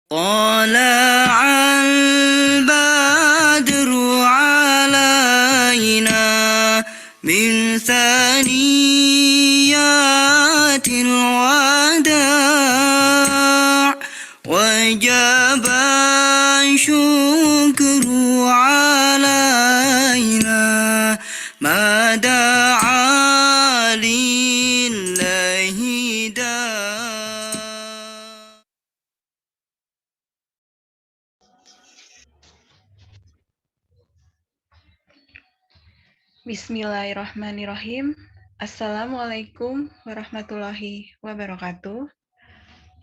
طلع البدر علينا من ثنيات الوداع وجب الشكر علينا ما دعا لله داع. Bismillahirrahmanirrahim. Assalamualaikum warahmatullahi wabarakatuh.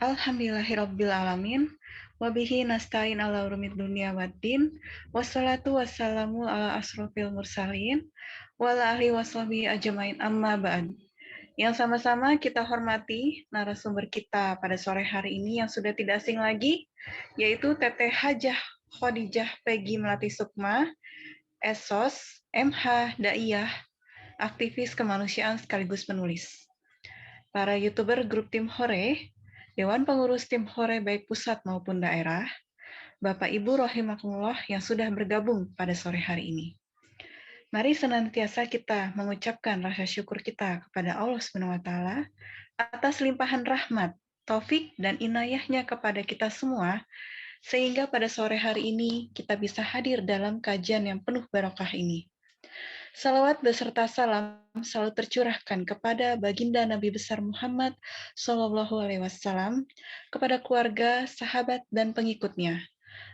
Alhamdulillahirrabbilalamin. Wabihi nasta'in ala urumid dunia waddin. Wassalatu wassalamu ala asrofil mursalin. Wala ahli washabi ajmain amma ba'd. Yang sama-sama kita hormati narasumber kita pada sore hari ini yang sudah tidak asing lagi, yaitu Teteh Hajah Khadijah Peggy Melati Sukma, Esos, MH, Daiyah, aktivis kemanusiaan sekaligus penulis. Para YouTuber grup Tim Hore, Dewan Pengurus Tim Hore baik pusat maupun daerah, Bapak Ibu rahimakumullah yang sudah bergabung pada sore hari ini. Mari senantiasa kita mengucapkan rasa syukur kita kepada Allah SWT atas limpahan rahmat, taufik, dan inayahnya kepada kita semua, sehingga pada sore hari ini kita bisa hadir dalam kajian yang penuh barokah ini. Salawat beserta salam selalu tercurahkan kepada baginda Nabi besar Muhammad Shallallahu Alaihi Wasallam, kepada keluarga, sahabat, dan pengikutnya.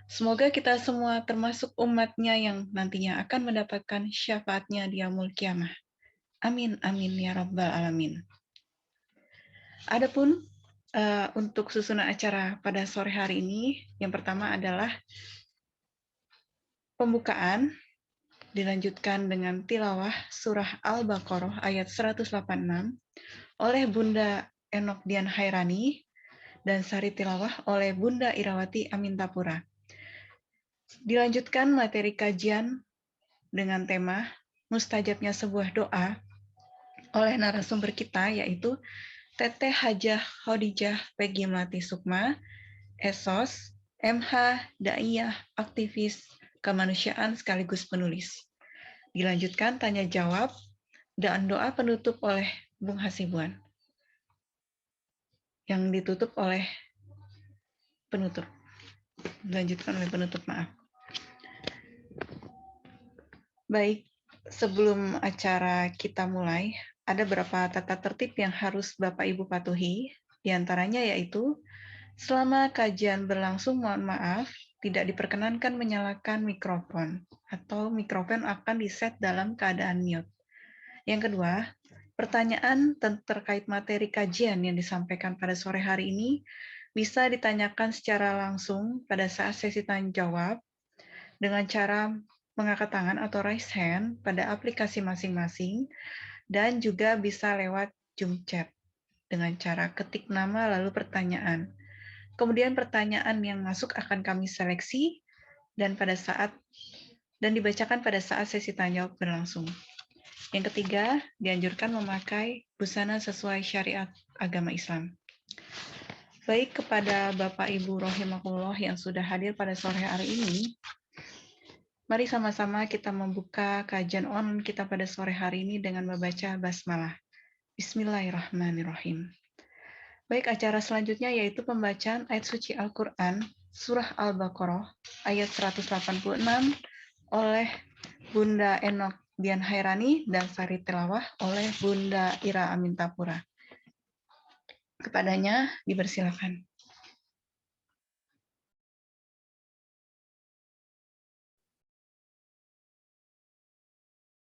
Semoga kita semua termasuk umatnya yang nantinya akan mendapatkan syafaatnya di yaumul kiamah. Amin, amin, ya rabbal alamin. Adapun untuk susunan acara pada sore hari ini, yang pertama adalah pembukaan, dilanjutkan dengan tilawah surah Al-Baqarah ayat 186 oleh Bunda Enok Dian Hairani dan sari tilawah oleh Bunda Irawati Amintapura. Dilanjutkan materi kajian dengan tema mustajabnya sebuah doa oleh narasumber kita, yaitu Teteh Hajah Khadijah Peggy Melati Sukma, Esos, MH, Daiyah, aktivis kemanusiaan sekaligus penulis. Dilanjutkan tanya jawab dan doa penutup oleh Bung Hasibuan, yang ditutup oleh penutup. Dilanjutkan oleh penutup, maaf. Baik, sebelum acara kita mulai, ada beberapa tata tertib yang harus Bapak Ibu patuhi, diantaranya yaitu selama kajian berlangsung, mohon maaf, tidak diperkenankan menyalakan mikrofon, atau mikrofon akan diset dalam keadaan mute. Yang kedua, pertanyaan terkait materi kajian yang disampaikan pada sore hari ini bisa ditanyakan secara langsung pada saat sesi tanya jawab dengan cara mengangkat tangan atau raise hand pada aplikasi masing-masing, dan juga bisa lewat Zoom chat dengan cara ketik nama lalu pertanyaan. Kemudian pertanyaan yang masuk akan kami seleksi dan dibacakan pada saat sesi tanya jawab berlangsung. Yang ketiga, dianjurkan memakai busana sesuai syariat agama Islam. Baik, kepada Bapak Ibu rahimakumullah yang sudah hadir pada sore hari ini, mari sama-sama kita membuka kajian online kita pada sore hari ini dengan membaca basmalah. Bismillahirrahmanirrahim. Baik, acara selanjutnya yaitu pembacaan ayat suci Al-Quran, Surah Al-Baqarah, ayat 186 oleh Bunda Enok Dian Hairani dan sari tilawah oleh Bunda Ira Amintapura. Kepadanya dipersilakan.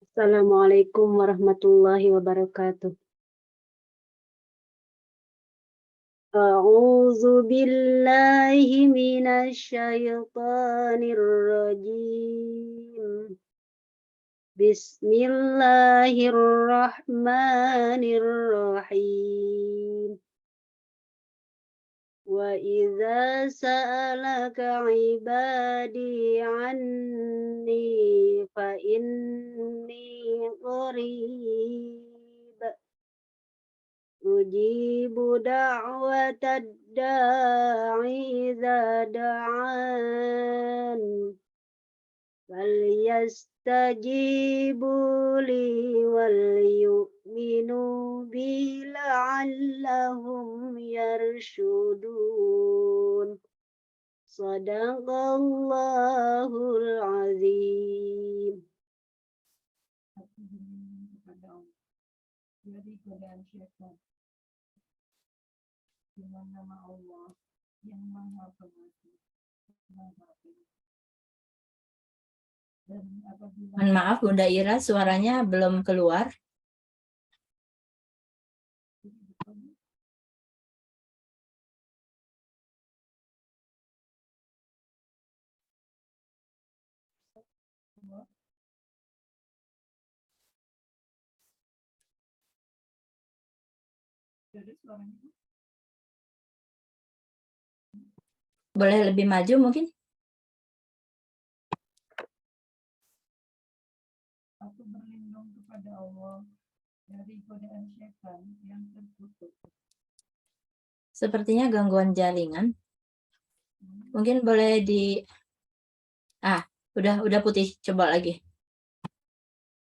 Assalamualaikum warahmatullahi wabarakatuh. A'udzu billahi minasy syaithanir rajim. Bismillahirrahmanirrahim. Wa idza sa'alaka 'ibadi 'anni fa inni qarib ujibu da'watad da'i idza da'an falyastajibu li wal yu'minu bi la'allahum yarshudun. Sadaqallahul azim. Aku berlindung kepada Allah dari godaan syaitan dengan nama Allah yang Maha Pengasih, Maha Penyayang. Dan apabila Mohon maaf Bunda Ira, suaranya belum keluar. jadi suaranya Boleh lebih maju mungkin? aku berlindung kepada Allah dari godaan syaitan yang terkutuk. Sepertinya gangguan jaringan. Mungkin boleh udah putih. Coba lagi.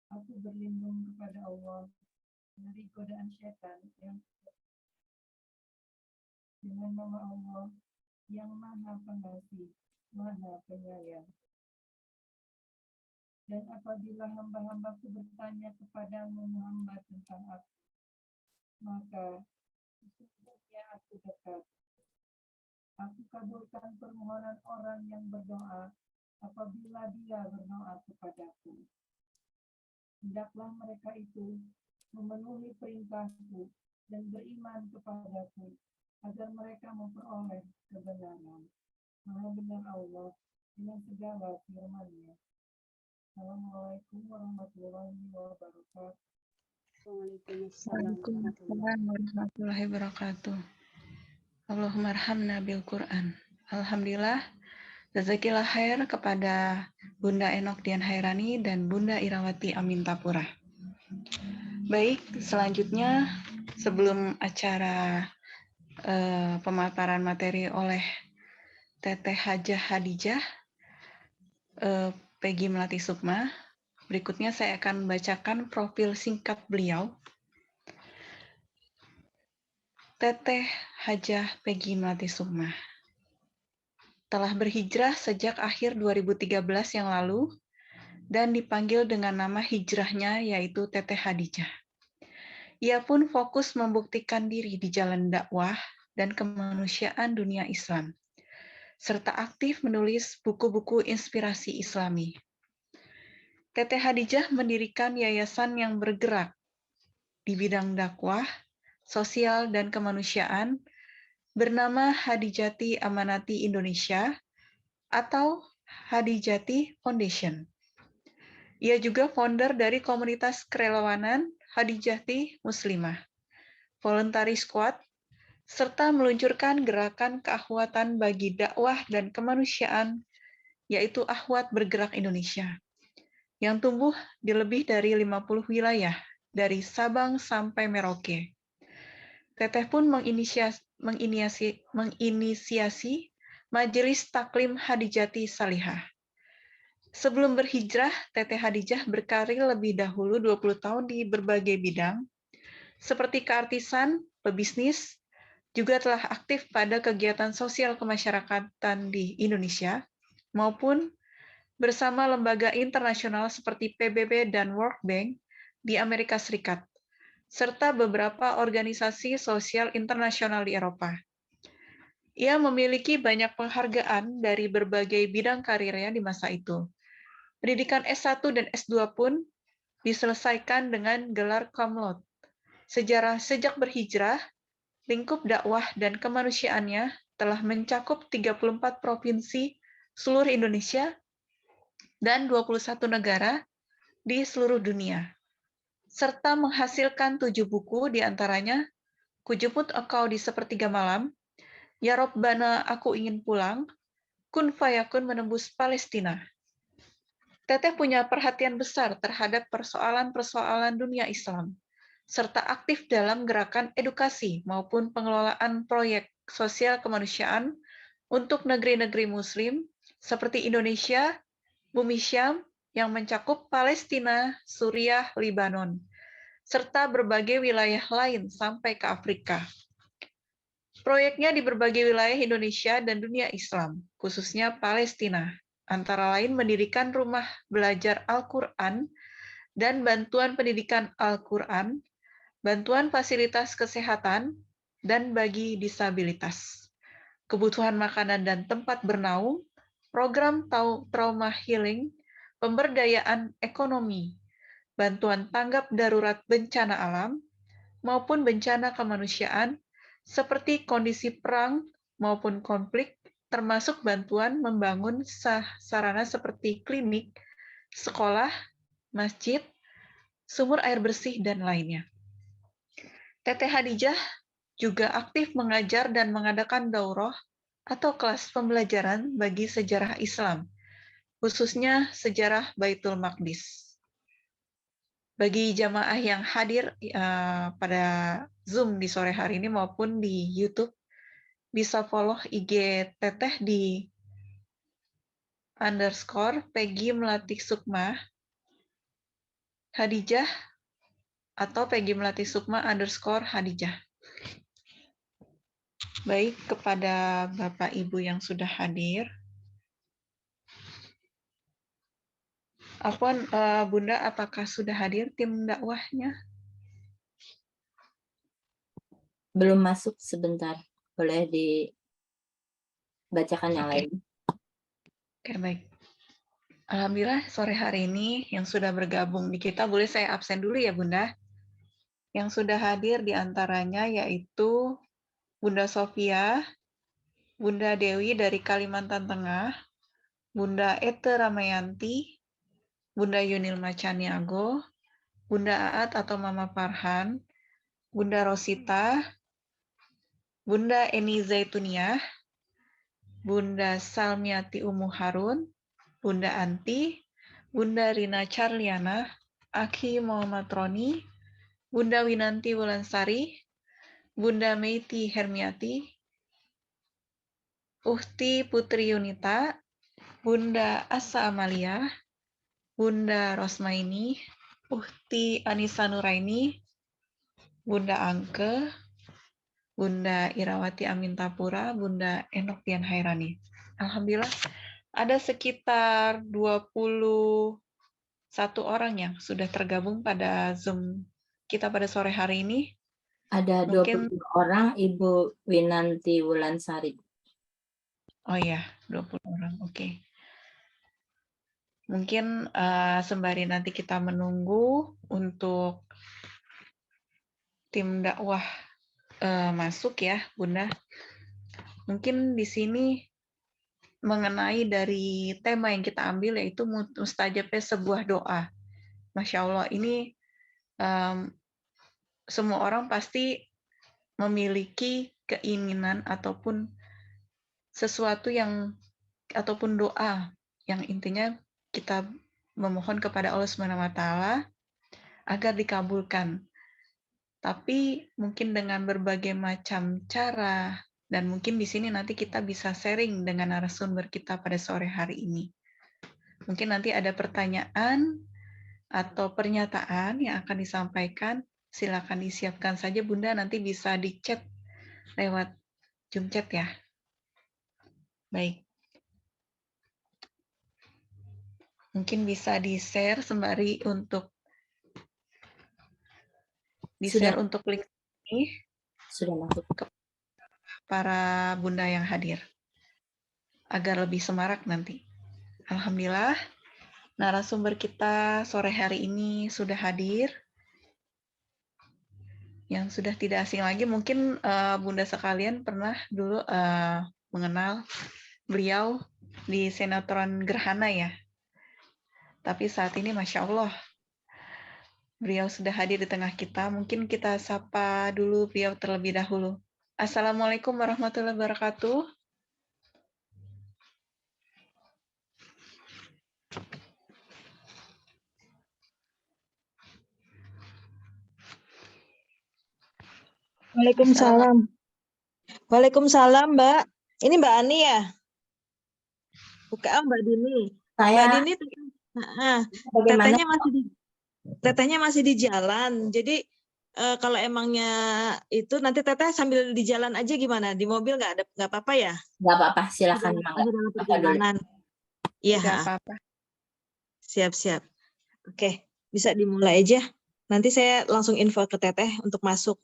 Aku berlindung kepada Allah dari godaan syaitan yang dengan nama Allah yang Maha Pengasih, Maha Penyayang. Dan apabila hamba-hambaku bertanya kepadamu Muhammad tentang aku, maka sesungguhnya aku dekat. Aku kabulkan permohonan orang yang berdoa apabila dia berdoa kepadaku. Hendaklah mereka itu memenuhi perintahku dan beriman kepadaku agar mereka memperoleh kebenaran. Maha benar Allah dengan segala firman-Nya. Assalamualaikum warahmatullahi wabarakatuh. Waalaikumsalam warahmatullahi wabarakatuh. Allahumma arhamna bil Quran. Alhamdulillah, jazakillah khair kepada Bunda Enok Dian Hairani dan Bunda Irawati Amintapura. Baik, selanjutnya sebelum acara pemaparan materi oleh Teteh Hajah Hadijah, Peggy Melati Sukma, berikutnya saya akan membacakan profil singkat beliau. Teteh Hajah Peggy Melati Sukma telah berhijrah sejak akhir 2013 yang lalu dan dipanggil dengan nama hijrahnya yaitu Teteh Hadijah. Ia pun fokus membuktikan diri di jalan dakwah dan kemanusiaan dunia Islam, serta aktif menulis buku-buku inspirasi Islami. Teteh Hadijah mendirikan yayasan yang bergerak di bidang dakwah, sosial, dan kemanusiaan bernama Hadijati Amanati Indonesia atau Hadijati Foundation. Ia juga founder dari komunitas kerelawanan Hadijati Muslimah, Voluntary Squad, serta meluncurkan gerakan keakhwatan bagi dakwah dan kemanusiaan, yaitu Akhwat Bergerak Indonesia, yang tumbuh di lebih dari 50 wilayah, dari Sabang sampai Merauke. Teteh pun menginisiasi Majelis Taklim Hadijati Salihah. Sebelum berhijrah, Teteh Hadijah berkarir lebih dahulu 20 tahun di berbagai bidang, seperti keartisan, pebisnis, juga telah aktif pada kegiatan sosial kemasyarakatan di Indonesia, maupun bersama lembaga internasional seperti PBB dan World Bank di Amerika Serikat, serta beberapa organisasi sosial internasional di Eropa. Ia memiliki banyak penghargaan dari berbagai bidang karirnya di masa itu. Pendidikan S1 dan S2 pun diselesaikan dengan gelar cum laude. Sejak berhijrah, lingkup dakwah dan kemanusiaannya telah mencakup 34 provinsi seluruh Indonesia dan 21 negara di seluruh dunia, serta menghasilkan 7 buku diantaranya Kujumut Engkau di Sepertiga Malam, Ya Robbana Aku Ingin Pulang, Kun Fayakun Menembus Palestina. Teteh punya perhatian besar terhadap persoalan-persoalan dunia Islam, serta aktif dalam gerakan edukasi maupun pengelolaan proyek sosial kemanusiaan untuk negeri-negeri Muslim seperti Indonesia, Bumi Syam yang mencakup Palestina, Suriah, Libanon, serta berbagai wilayah lain sampai ke Afrika. Proyeknya di berbagai wilayah Indonesia dan dunia Islam, khususnya Palestina, antara lain mendirikan rumah belajar Al-Quran dan bantuan pendidikan Al-Quran, bantuan fasilitas kesehatan, dan bagi disabilitas, kebutuhan makanan dan tempat bernaung, program trauma healing, pemberdayaan ekonomi, bantuan tanggap darurat bencana alam, maupun bencana kemanusiaan, seperti kondisi perang maupun konflik, termasuk bantuan membangun sarana seperti klinik, sekolah, masjid, sumur air bersih, dan lainnya. Teteh Hadijah juga aktif mengajar dan mengadakan daurah atau kelas pembelajaran bagi sejarah Islam, khususnya sejarah Baitul Maqdis. Bagi jamaah yang hadir pada Zoom di sore hari ini maupun di YouTube, bisa follow IG Teteh di _Peggy Melati Sukma Hadijah atau Peggy Melati Sukma _Hadijah. Baik, kepada Bapak Ibu yang sudah hadir. Afwan, Bunda, apakah sudah hadir tim dakwahnya? Belum masuk sebentar. Boleh dibacakan yang lain. Oke, baik. Alhamdulillah sore hari ini yang sudah bergabung di kita, boleh saya absen dulu ya Bunda. Yang sudah hadir di antaranya yaitu Bunda Sofia, Bunda Dewi dari Kalimantan Tengah, Bunda Ete Ramayanti, Bunda Yunil Macaniago, Bunda Aat atau Mama Farhan, Bunda Rosita, Bunda Eni Zaituniah, Bunda Salmiati Umu Harun, Bunda Anti, Bunda Rina Charliana, Aki Muhammad Roni, Bunda Winanti Wulansari, Bunda Meiti Hermiati, Uhti Putri Yunita, Bunda Asa Amalia, Bunda Rosmaini, Uhti Anissa Nuraini, Bunda Angke, Bunda Irawati Amintapura, Bunda Enok Dian Hairani. Alhamdulillah ada sekitar 21 orang yang sudah tergabung pada Zoom kita pada sore hari ini. Ada Mungkin 20 orang, Ibu Winanti Wulansari. oh ya, 20 orang. Oke. Mungkin sembari nanti kita menunggu untuk tim dakwah masuk ya, Bunda. Mungkin di sini mengenai dari tema yang kita ambil yaitu mustajabnya sebuah doa. Masya Allah, ini semua orang pasti memiliki keinginan ataupun sesuatu yang ataupun doa yang intinya kita memohon kepada Allah SWT agar dikabulkan. Tapi mungkin dengan berbagai macam cara, dan mungkin di sini nanti kita bisa sharing dengan narasumber kita pada sore hari ini. Mungkin nanti ada pertanyaan atau pernyataan yang akan disampaikan, silakan disiapkan saja Bunda, nanti bisa di chat lewat Zoom chat ya. Baik. Mungkin bisa di-share sembari untuk di-share untuk link ini. Sudah masuk. Ke para Bunda yang hadir. Agar lebih semarak nanti. Alhamdulillah, narasumber kita sore hari ini sudah hadir. Yang sudah tidak asing lagi, mungkin Bunda sekalian pernah dulu mengenal beliau di sinetron Gerhana ya. Tapi saat ini Masya Allah, beliau sudah hadir di tengah kita. Mungkin kita sapa dulu beliau terlebih dahulu. Assalamualaikum warahmatullahi wabarakatuh. Waalaikumsalam. Waalaikumsalam, Mbak. Ini Mbak Ani ya? Bukan, Mbak Dini. Mbak Saya Dini, bagaimana? tetehnya masih di jalan. Jadi kalau emangnya itu nanti teteh sambil di jalan aja gimana? Di mobil nggak apa-apa ya? Nggak apa-apa, silakan. Dalam perjalanan. Iya. Tidak apa-apa. Siap-siap. Oke, bisa dimulai aja. Nanti saya langsung info ke teteh untuk masuk.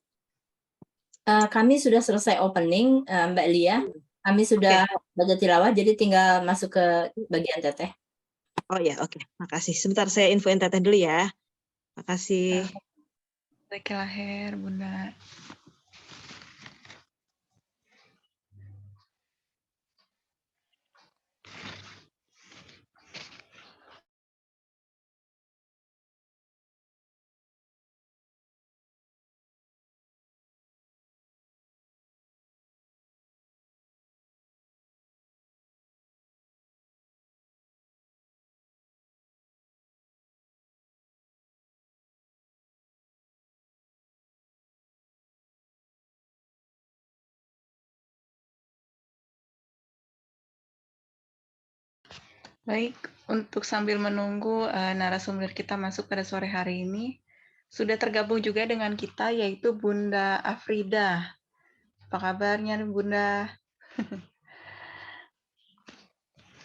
Kami sudah selesai opening, Mbak Lia. Kami sudah baca tilawah, jadi tinggal masuk ke bagian teteh. Oh ya, oke. Makasih. Sebentar saya infoin teteh dulu ya. Makasih. Lahir, Bunda. Baik, untuk sambil menunggu narasumber kita masuk pada sore hari ini, sudah tergabung juga dengan kita yaitu Bunda Afrida. Apa kabarnya Bunda?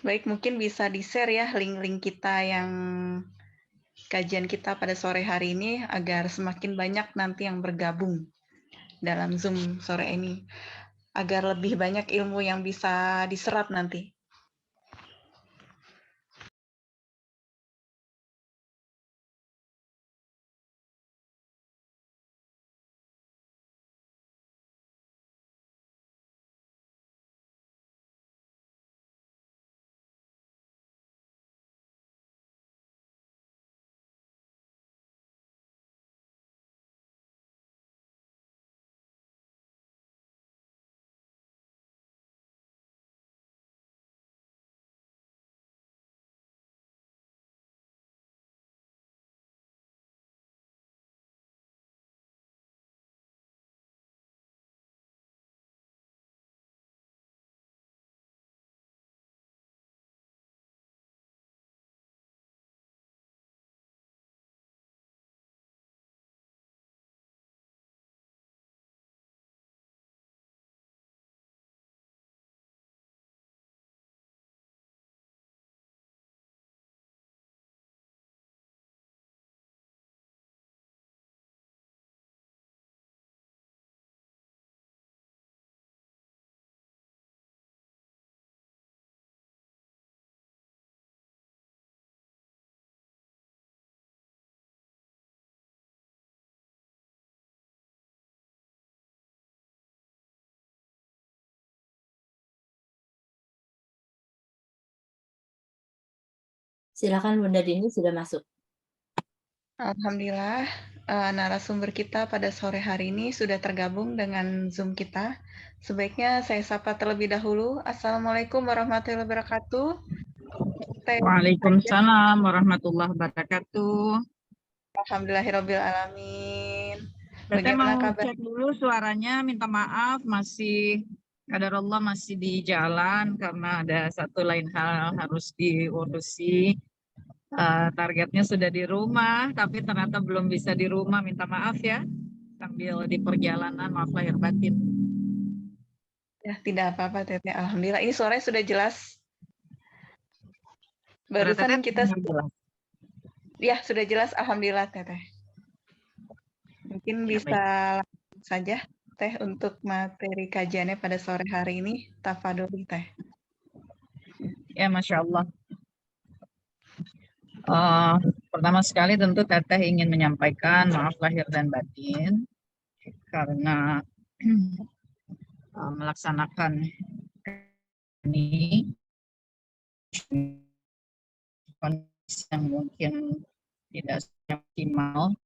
Baik, mungkin bisa di-share ya link-link kita yang kajian kita pada sore hari ini agar semakin banyak nanti yang bergabung dalam Zoom sore ini. Agar lebih banyak ilmu yang bisa diserap nanti. Silakan Bunda Dini sudah masuk. Alhamdulillah, narasumber kita pada sore hari ini sudah tergabung dengan Zoom kita. Sebaiknya saya sapa terlebih dahulu. Assalamualaikum warahmatullahi wabarakatuh. Waalaikumsalam warahmatullahi wabarakatuh. Alhamdulillahirabbil alamin. Teteh Bagaimana mau kabar? cek dulu suaranya, minta maaf masih qadarullah masih di jalan karena ada satu lain hal harus diurusi. Targetnya sudah di rumah, tapi ternyata belum bisa di rumah. Minta maaf ya, sambil di perjalanan, maaf lahir batin. Ya, tidak apa-apa Teteh. Alhamdulillah. Ini suaranya sudah jelas. Barusan kita ya sudah jelas. Alhamdulillah Teteh. Mungkin bisa langsung saja Teh untuk materi kajiannya pada sore hari ini. Tafadhol Teh. Ya, Masya Allah. Pertama sekali tentu Teteh ingin menyampaikan maaf lahir dan batin karena melaksanakan ini kondisi yang mungkin tidak maksimal,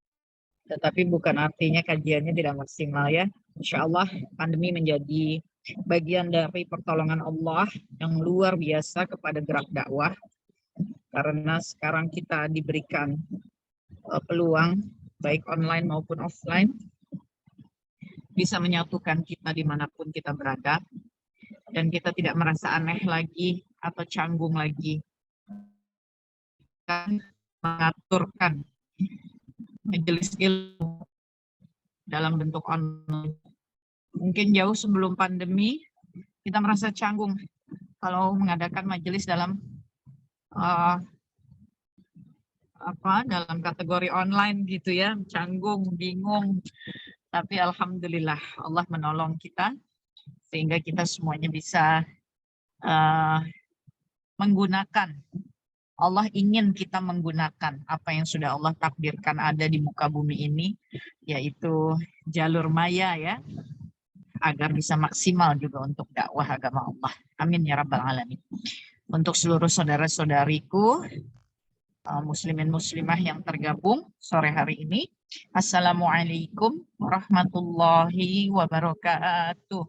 tetapi bukan artinya kajiannya tidak maksimal ya. Insya Allah pandemi menjadi bagian dari pertolongan Allah yang luar biasa kepada gerak dakwah. Karena sekarang kita diberikan peluang baik online maupun offline. bisa menyatukan kita dimanapun kita berada, dan kita tidak merasa aneh lagi atau canggung lagi. Kita mengaturkan majelis ilmu dalam bentuk online. Mungkin jauh sebelum pandemi, kita merasa canggung kalau mengadakan majelis dalam dalam kategori online gitu ya, canggung, bingung. Tapi alhamdulillah Allah menolong kita sehingga kita semuanya bisa menggunakan. Allah ingin kita menggunakan apa yang sudah Allah takdirkan ada di muka bumi ini, yaitu jalur maya ya, agar bisa maksimal juga untuk dakwah agama Allah. Amin ya rabbal alamin. Untuk seluruh saudara-saudariku muslimin muslimah yang tergabung sore hari ini, assalamualaikum warahmatullahi wabarakatuh.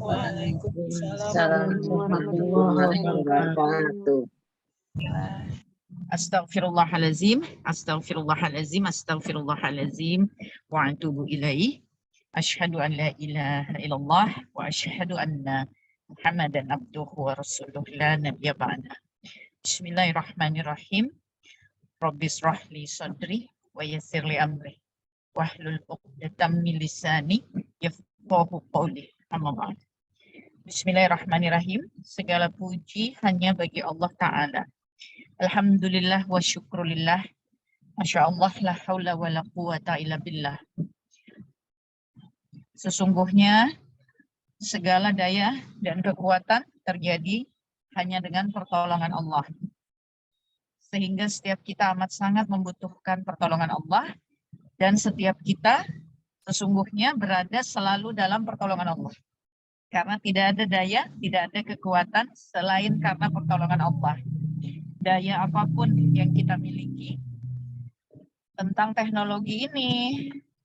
Waalaikumsalam warahmatullahi wabarakatuh. Astaghfirullahalazim, astaghfirullahalazim, astaghfirullahalazim, wa atubu ilaih. Asyhadu an la ilaha illallah wa asyhadu anna Muhammadan abduhu wa rasuluh la nabiyya ba'da. Bismillahirrahmanirrahim. Rabbis rahli sadri wa yassirli amri wahlul 'uqdatam min lisani yafqahu qawli. Amma ba'd. Bismillahirrahmanirrahim. Segala puji hanya bagi Allah Ta'ala. Alhamdulillah wa syukrulillah. Masya Allah la haula wa la quwata illa billah. Sesungguhnya segala daya dan kekuatan terjadi hanya dengan pertolongan Allah. Sehingga setiap kita amat sangat membutuhkan pertolongan Allah, dan setiap kita sesungguhnya berada selalu dalam pertolongan Allah. Karena tidak ada daya, tidak ada kekuatan selain karena pertolongan Allah. Daya apapun yang kita miliki, tentang teknologi ini,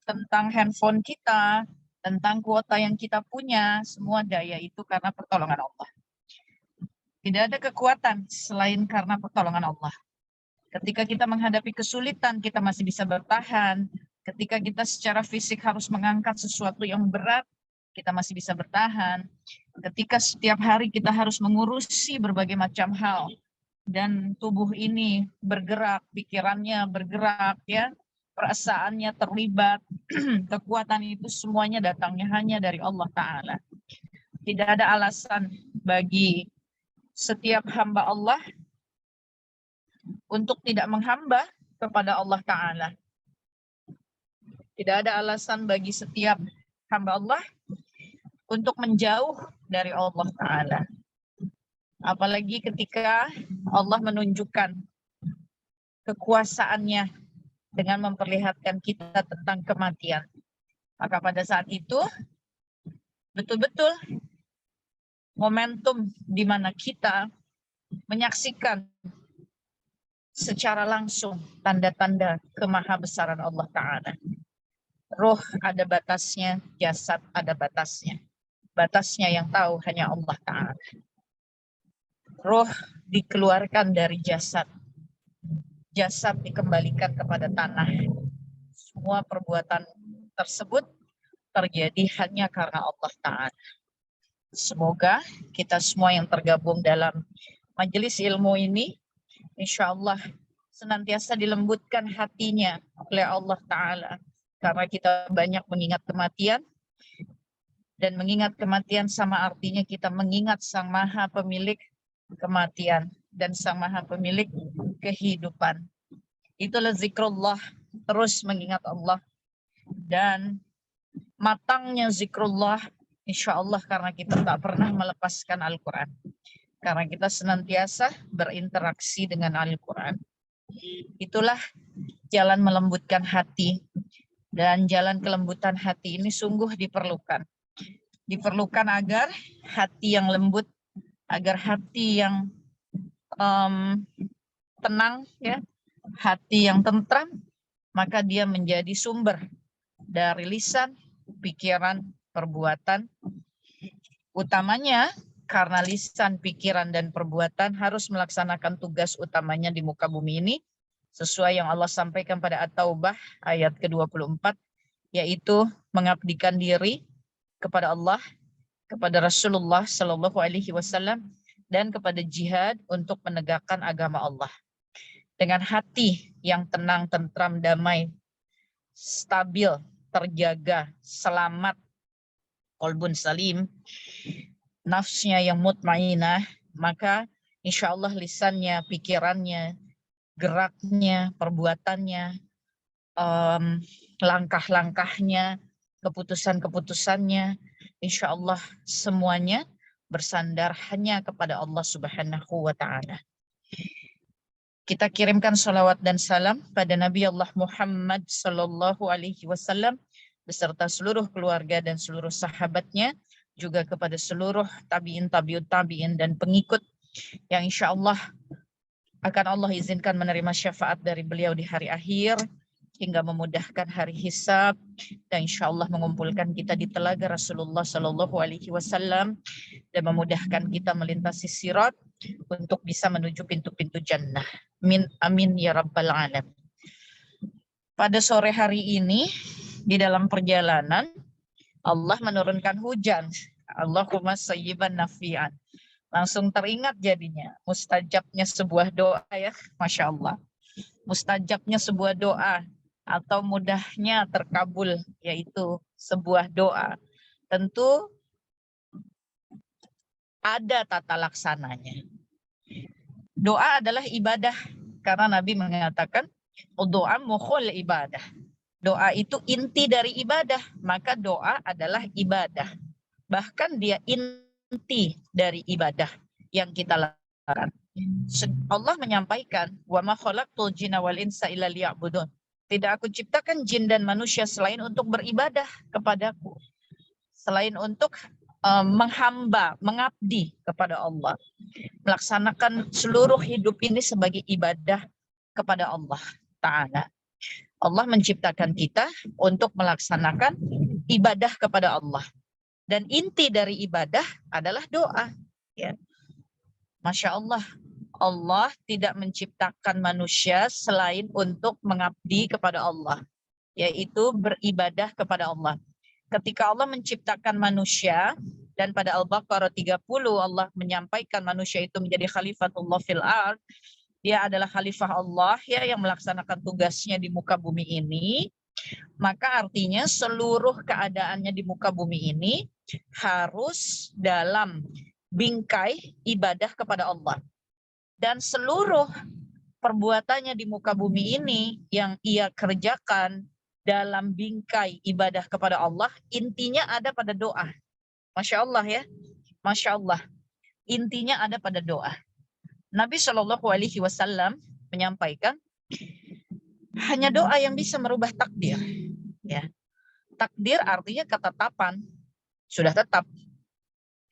tentang handphone kita, tentang kuota yang kita punya, semua daya itu karena pertolongan Allah. Tidak ada kekuatan selain karena pertolongan Allah. Ketika kita menghadapi kesulitan, kita masih bisa bertahan. Ketika kita secara fisik harus mengangkat sesuatu yang berat, kita masih bisa bertahan. Ketika setiap hari kita harus mengurusi berbagai macam hal, dan tubuh ini bergerak, pikirannya bergerak, ya, perasaannya terlibat, kekuatan itu semuanya datangnya hanya dari Allah Ta'ala. Tidak ada alasan bagi setiap hamba Allah untuk tidak menghamba kepada Allah Ta'ala. Tidak ada alasan bagi setiap hamba Allah untuk menjauh dari Allah Ta'ala. Apalagi ketika Allah menunjukkan kekuasaannya dengan memperlihatkan kita tentang kematian. Maka pada saat itu, betul-betul momentum di mana kita menyaksikan secara langsung tanda-tanda kemahabesaran Allah Ta'ala. Roh ada batasnya, jasad ada batasnya. Batasnya yang tahu hanya Allah Ta'ala. Roh dikeluarkan dari jasad. Jasad dikembalikan kepada tanah. Semua perbuatan tersebut terjadi hanya karena Allah Ta'ala. Semoga kita semua yang tergabung dalam majelis ilmu ini, insya Allah senantiasa dilembutkan hatinya oleh Allah Ta'ala. Karena kita banyak mengingat kematian. Dan mengingat kematian sama artinya kita mengingat Sang Maha Pemilik kematian dan Sang Maha Pemilik kehidupan. Itulah zikrullah, terus mengingat Allah. Dan matangnya zikrullah, insya Allah karena kita tak pernah melepaskan Al-Quran. Karena kita senantiasa berinteraksi dengan Al-Quran. Itulah jalan melembutkan hati. Dan jalan kelembutan hati ini sungguh diperlukan. Diperlukan agar hati yang lembut, agar hati yang tenang, ya, hati yang tentram, maka dia menjadi sumber dari lisan, pikiran, perbuatan. Utamanya karena lisan, pikiran, dan perbuatan harus melaksanakan tugas utamanya di muka bumi ini, sesuai yang Allah sampaikan pada At-Taubah ayat ke-24, yaitu mengabdikan diri kepada Allah, kepada Rasulullah Shallallahu Alaihi Wasallam, dan kepada jihad untuk menegakkan agama Allah. Dengan hati yang tenang, tentram, damai, stabil, terjaga, selamat, qalbun salim, nafsnya yang mutmainah, maka insya Allah lisannya, pikirannya, geraknya, perbuatannya, langkah-langkahnya, keputusan-keputusannya, insya Allah semuanya bersandar hanya kepada Allah Subhanahu wa Ta'ala. Kita kirimkan salawat dan salam pada Nabi Allah Muhammad Sallallahu Alaihi Wasallam beserta seluruh keluarga dan seluruh sahabatnya, juga kepada seluruh tabi'in, tabi'ut tabi'in dan pengikut yang insya Allah akan Allah izinkan menerima syafaat dari beliau di hari akhir, hingga memudahkan hari hisab, dan insya Allah mengumpulkan kita di telaga Rasulullah Sallallahu Alaihi Wasallam dan memudahkan kita melintasi sirat untuk bisa menuju pintu-pintu jannah. Amin ya rabbal alamin. Pada sore hari ini di dalam perjalanan Allah menurunkan hujan. Allahumma sayyiban nafi'an. Langsung teringat jadinya mustajabnya sebuah doa ya, Masya Allah. Mustajabnya sebuah doa atau mudahnya terkabul, yaitu sebuah doa. Tentu ada tata laksananya. Doa adalah ibadah, karena Nabi mengatakan doa mukhul ibadah. Doa itu inti dari ibadah, maka doa adalah ibadah. Bahkan dia inti dari ibadah yang kita lakukan. Allah menyampaikan, wa ma khalaqtul jinna wal insa illa liya'budun. Tidak aku ciptakan jin dan manusia selain untuk beribadah kepadaku, selain untuk menghamba, mengabdi kepada Allah, melaksanakan seluruh hidup ini sebagai ibadah kepada Allah Ta'ala. Allah menciptakan kita untuk melaksanakan ibadah kepada Allah. Dan inti dari ibadah adalah doa. Ya. Masya Allah, Allah tidak menciptakan manusia selain untuk mengabdi kepada Allah, yaitu beribadah kepada Allah. Ketika Allah menciptakan manusia, dan pada Al-Baqarah 30 Allah menyampaikan manusia itu menjadi khalifatullah fil ard, dia adalah khalifah Allah ya, yang melaksanakan tugasnya di muka bumi ini, maka artinya seluruh keadaannya di muka bumi ini harus dalam bingkai ibadah kepada Allah. Dan seluruh perbuatannya di muka bumi ini yang ia kerjakan dalam bingkai ibadah kepada Allah, intinya ada pada doa. Masya Allah ya, Masya Allah. Intinya ada pada doa. Nabi Shallallahu Alaihi Wasallam menyampaikan, hanya doa yang bisa merubah takdir. Ya, takdir artinya ketetapan, sudah tetap.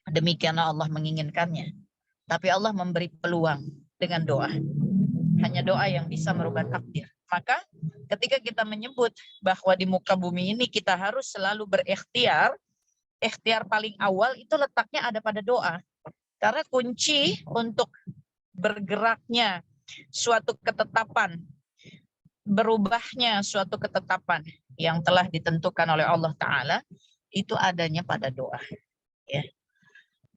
Demikianlah Allah menginginkannya. Tapi Allah memberi peluang dengan doa. Hanya doa yang bisa merubah takdir. Maka ketika kita menyebut bahwa di muka bumi ini kita harus selalu berikhtiar, ikhtiar paling awal itu letaknya ada pada doa. Karena kunci untuk bergeraknya suatu ketetapan, berubahnya suatu ketetapan yang telah ditentukan oleh Allah Ta'ala, itu adanya pada doa. Ya.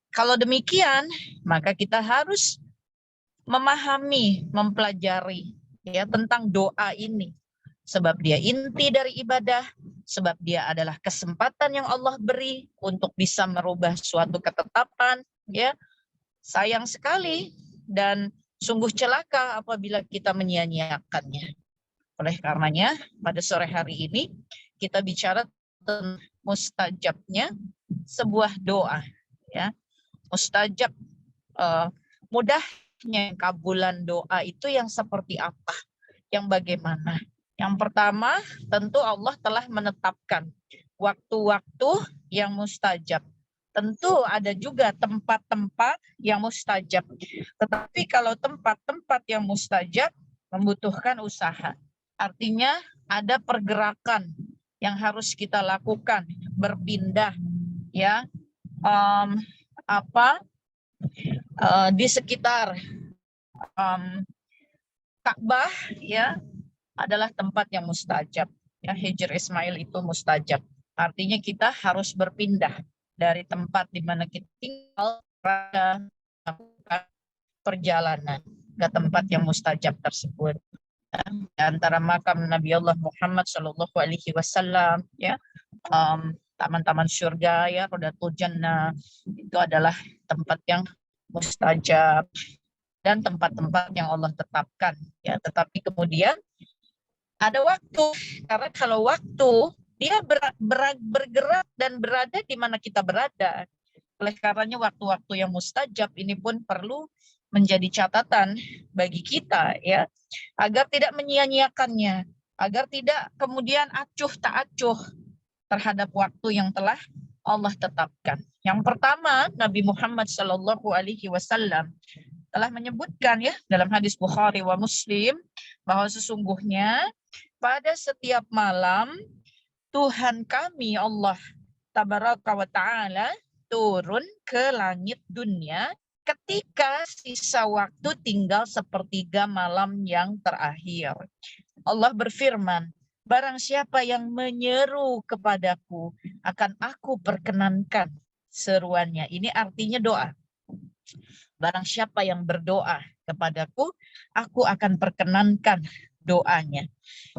Kalau demikian, maka kita harus memahami, mempelajari ya tentang doa ini. Sebab dia inti dari ibadah, sebab dia adalah kesempatan yang Allah beri untuk bisa merubah suatu ketetapan. Ya, sayang sekali dan sungguh celaka apabila kita menyia-nyiakannya. Oleh karenanya, pada sore hari ini kita bicara tentang mustajabnya sebuah doa. Ya. Mustajab, mudahnya kabulan doa itu yang seperti apa, yang bagaimana. Yang pertama, tentu Allah telah menetapkan waktu-waktu yang mustajab. Tentu ada juga tempat-tempat yang mustajab. Tetapi kalau tempat-tempat yang mustajab membutuhkan usaha. Artinya ada pergerakan yang harus kita lakukan, berpindah ya. Di sekitar Ka'bah ya adalah tempat yang mustajab. Ya, Hijr Ismail itu mustajab. Artinya kita harus berpindah dari tempat di mana kita tinggal melakukan perjalanan ke tempat yang mustajab tersebut. Di antara makam Nabi Allah Muhammad Shallallahu Alaihi Wasallam, ya, taman-taman surga, ya, Rodatul Jannah, itu adalah tempat yang mustajab dan tempat-tempat yang Allah tetapkan, ya. Tetapi kemudian ada waktu, karena kalau waktu dia bergerak dan berada di mana kita berada. Oleh karenanya waktu-waktu yang mustajab ini pun perlu menjadi catatan bagi kita, ya, agar tidak menyia-nyiakannya, agar tidak kemudian acuh tak acuh terhadap waktu yang telah Allah tetapkan. Yang pertama, Nabi Muhammad Shallallahu Alaihi Wasallam telah menyebutkan, ya, dalam hadis Bukhari wa Muslim, bahwa sesungguhnya pada setiap malam Tuhan kami Allah Tabaraka wa Ta'ala turun ke langit dunia ketika sisa waktu tinggal sepertiga malam yang terakhir. Allah berfirman, barang siapa yang menyeru kepadaku akan aku perkenankan seruannya. Ini artinya doa. Barang siapa yang berdoa kepadaku, aku akan perkenankan doanya.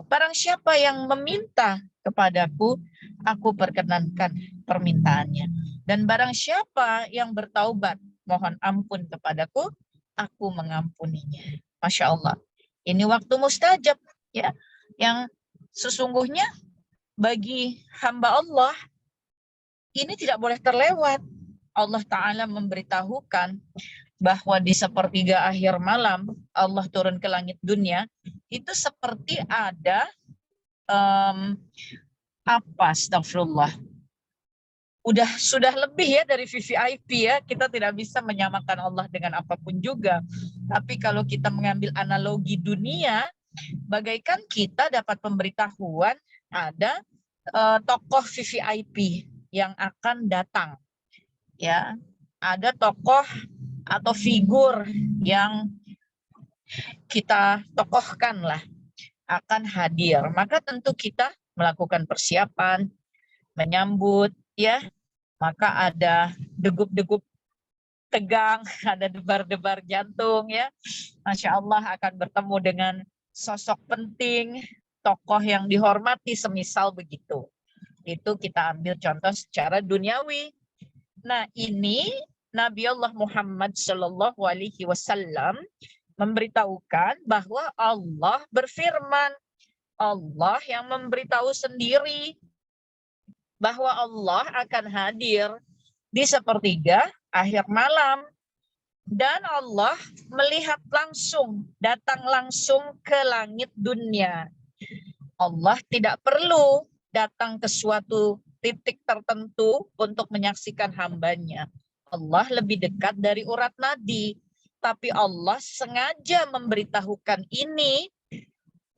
Barang siapa yang meminta kepadaku, aku perkenankan permintaannya. Dan barang siapa yang bertaubat, mohon ampun kepadaku, aku mengampuninya. Masya Allah. Ini waktu mustajab, ya, yang sesungguhnya bagi hamba Allah ini tidak boleh terlewat. Allah Ta'ala memberitahukan bahwa di sepertiga akhir malam Allah turun ke langit dunia, itu seperti ada astagfirullah, sudah lebih, ya, dari VVIP, ya. Kita tidak bisa menyamakan Allah dengan apapun juga. Tapi kalau kita mengambil analogi dunia, bagaikan kita dapat pemberitahuan ada tokoh VVIP yang akan datang, ya, ada tokoh atau figur yang kita tokohkan lah akan hadir, maka tentu kita melakukan persiapan menyambut, ya, maka ada degup-degup tegang, ada debar-debar jantung, ya. Masya Allah akan bertemu dengan sosok penting, tokoh yang dihormati, semisal begitu. Itu kita ambil contoh secara duniawi. Nah, ini Nabi Allah Muhammad Shallallahu Alaihi Wasallam memberitahukan bahwa Allah berfirman, Allah yang memberitahu sendiri bahwa Allah akan hadir di sepertiga akhir malam, dan Allah melihat langsung, datang langsung ke langit dunia. Allah tidak perlu datang ke suatu titik tertentu untuk menyaksikan hambanya. Allah lebih dekat dari urat nadi, tapi Allah sengaja memberitahukan ini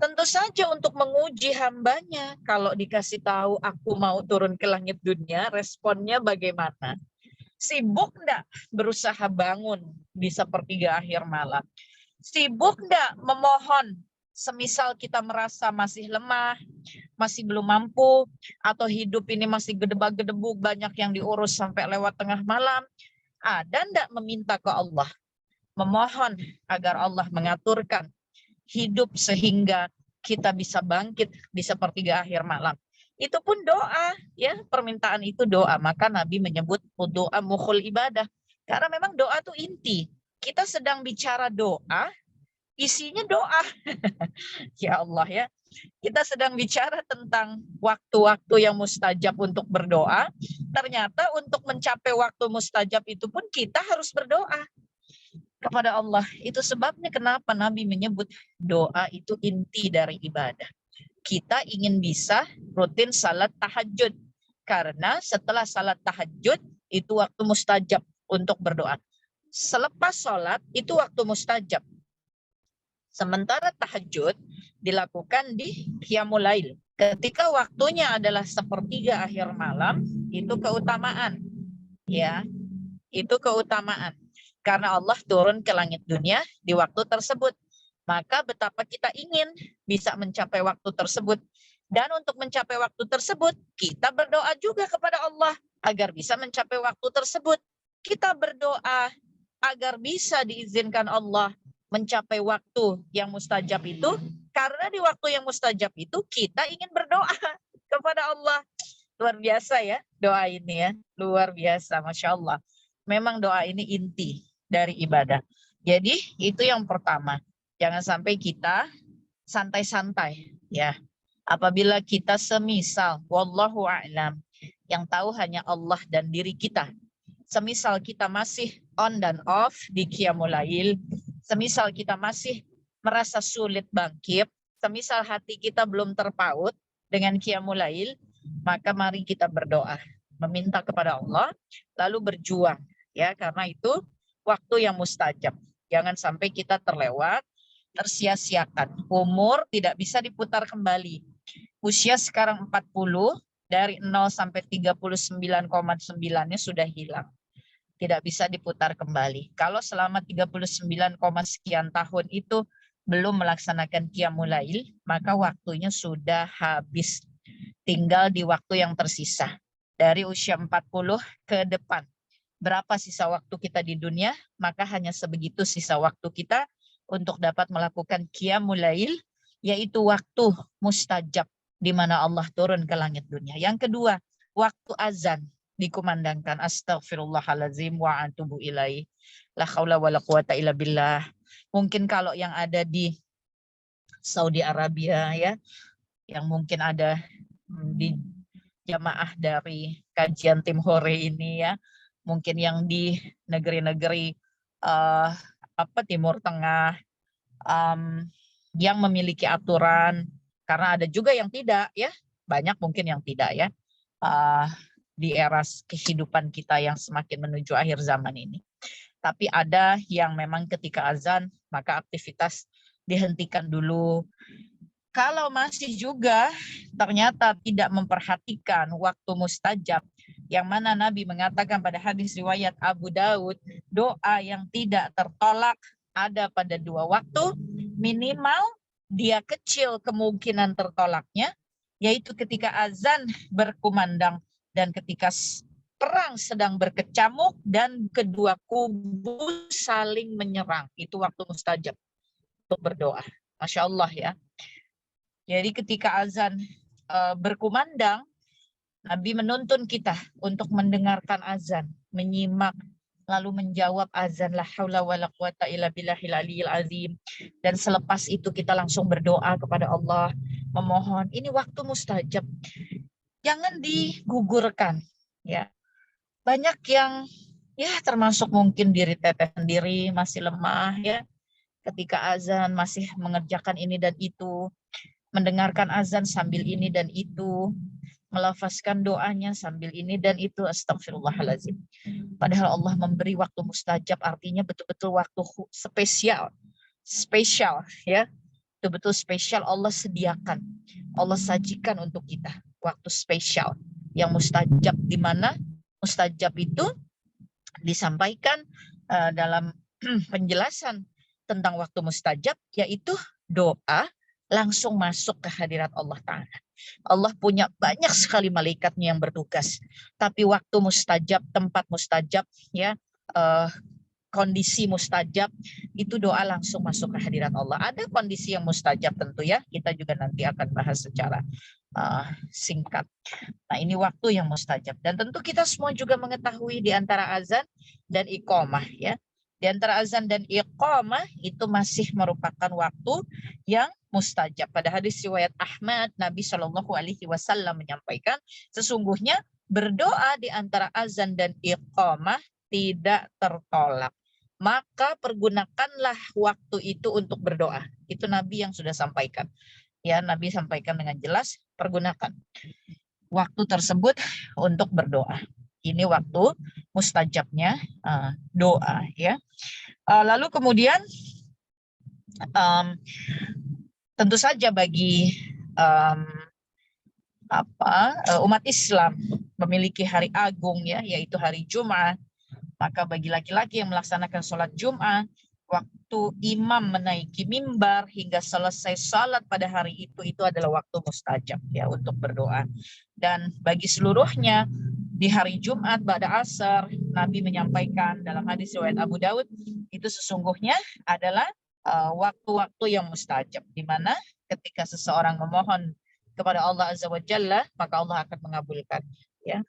tentu saja untuk menguji hambanya. Kalau dikasih tahu aku mau turun ke langit dunia, responnya bagaimana? Sibuk enggak berusaha bangun di sepertiga akhir malam? Sibuk enggak memohon? Semisal kita merasa masih lemah, masih belum mampu, atau hidup ini masih gedebak-gedebuk, banyak yang diurus sampai lewat tengah malam, ada enggak meminta ke Allah? Memohon agar Allah mengaturkan hidup sehingga kita bisa bangkit di sepertiga akhir malam. Itu pun doa, ya, permintaan itu doa. Maka Nabi menyebut doa mukhul ibadah. Karena memang doa itu inti. Kita sedang bicara doa, isinya doa. Ya Allah, ya. Kita sedang bicara tentang waktu-waktu yang mustajab untuk berdoa. Ternyata untuk mencapai waktu mustajab itu pun kita harus berdoa kepada Allah. Itu sebabnya kenapa Nabi menyebut doa itu inti dari ibadah. Kita ingin bisa rutin salat tahajud, karena setelah salat tahajud itu waktu mustajab untuk berdoa. Selepas salat itu waktu mustajab. Sementara tahajud dilakukan di qiyamul lail. Ketika waktunya adalah sepertiga akhir malam, itu keutamaan. Ya, itu keutamaan. Karena Allah turun ke langit dunia di waktu tersebut. Maka betapa kita ingin bisa mencapai waktu tersebut. Dan untuk mencapai waktu tersebut, kita berdoa juga kepada Allah agar bisa mencapai waktu tersebut. Kita berdoa agar bisa diizinkan Allah mencapai waktu yang mustajab itu, karena di waktu yang mustajab itu kita ingin berdoa kepada Allah. Luar biasa ya doa ini ya, luar biasa, Masya Allah. Memang doa ini inti dari ibadah. Jadi itu yang pertama, jangan sampai kita santai-santai ya. Apabila kita semisal, wallahu a'lam, yang tahu hanya Allah dan diri kita. Semisal kita masih on dan off di Qiyamul Lail, semisal kita masih merasa sulit bangkit, semisal hati kita belum terpaut dengan Qiyamul Lail, maka mari kita berdoa, meminta kepada Allah, lalu berjuang. Ya, karena itu waktu yang mustajab. Jangan sampai kita terlewat, tersia-siakan. Umur tidak bisa diputar kembali. Usia sekarang 40, dari 0 sampai 39,9-nya sudah hilang. Tidak bisa diputar kembali. Kalau selama 39, sekian tahun itu belum melaksanakan Qiyamul Lail, maka waktunya sudah habis. Tinggal di waktu yang tersisa. Dari usia 40 ke depan. Berapa sisa waktu kita di dunia, maka hanya sebegitu sisa waktu kita untuk dapat melakukan Qiyamul Lail, yaitu waktu mustajab di mana Allah turun ke langit dunia. Yang kedua, waktu azan dikumandangkan, astagfirullahalazim wa atubu ilaih, la haula wala quwata illa billah. Mungkin kalau yang ada di Saudi Arabia ya, yang mungkin ada di jamaah dari kajian tim hore ini ya, mungkin yang di negeri-negeri Timur Tengah yang memiliki aturan, karena ada juga yang tidak ya, banyak mungkin yang tidak ya, di era kehidupan kita yang semakin menuju akhir zaman ini. Tapi ada yang memang ketika azan maka aktivitas dihentikan dulu. Kalau masih juga ternyata tidak memperhatikan waktu mustajab, yang mana Nabi mengatakan pada hadis riwayat Abu Daud, doa yang tidak tertolak ada pada 2 waktu, minimal dia kecil kemungkinan tertolaknya, yaitu ketika azan berkumandang dan ketika perang sedang berkecamuk dan kedua kubu saling menyerang. Itu waktu mustajab untuk berdoa. Masya Allah ya. Jadi ketika azan berkumandang, Nabi menuntun kita untuk mendengarkan azan, menyimak, lalu menjawab azan, la haula wala quwata illa billahil aliyil azim. Dan selepas itu kita langsung berdoa kepada Allah, memohon. Ini waktu mustajab. Jangan digugurkan. Ya, banyak yang ya termasuk mungkin diri teteh sendiri masih lemah ya. Ketika azan masih mengerjakan ini dan itu, mendengarkan azan sambil ini dan itu, melafazkan doanya sambil ini dan itu, astagfirullahaladzim. Padahal Allah memberi waktu mustajab, artinya betul-betul waktu spesial ya, betul-betul spesial Allah sediakan, Allah sajikan untuk kita waktu spesial yang mustajab, di mana mustajab itu disampaikan dalam penjelasan tentang waktu mustajab, yaitu doa langsung masuk ke hadirat Allah Ta'ala. Allah punya banyak sekali malaikatnya yang bertugas. Tapi waktu mustajab, tempat mustajab, ya, kondisi mustajab, itu doa langsung masuk ke hadirat Allah. Ada kondisi yang mustajab tentu ya, kita juga nanti akan bahas secara singkat. Nah, ini waktu yang mustajab. Dan tentu kita semua juga mengetahui di antara azan dan iqamah ya. Di antara azan dan iqamah itu masih merupakan waktu yang mustajab. Pada hadis riwayat Ahmad, Nabi SAW menyampaikan, sesungguhnya berdoa di antara azan dan iqamah tidak tertolak. Maka pergunakanlah waktu itu untuk berdoa. Itu Nabi yang sudah sampaikan. Ya, Nabi sampaikan dengan jelas, pergunakan waktu tersebut untuk berdoa. Ini waktu mustajabnya doa ya. Lalu kemudian tentu saja bagi umat Islam memiliki hari agung ya, yaitu hari Jumat. Maka bagi laki-laki yang melaksanakan sholat Jumat, waktu imam menaiki mimbar hingga selesai salat pada hari itu adalah waktu mustajab ya untuk berdoa. Dan bagi seluruhnya di hari Jumat ba'da asar, Nabi menyampaikan dalam hadis riwayat Abu Daud, itu sesungguhnya adalah waktu-waktu yang mustajab, di mana ketika seseorang memohon kepada Allah Azza wa Jalla, maka Allah akan mengabulkan. Ya,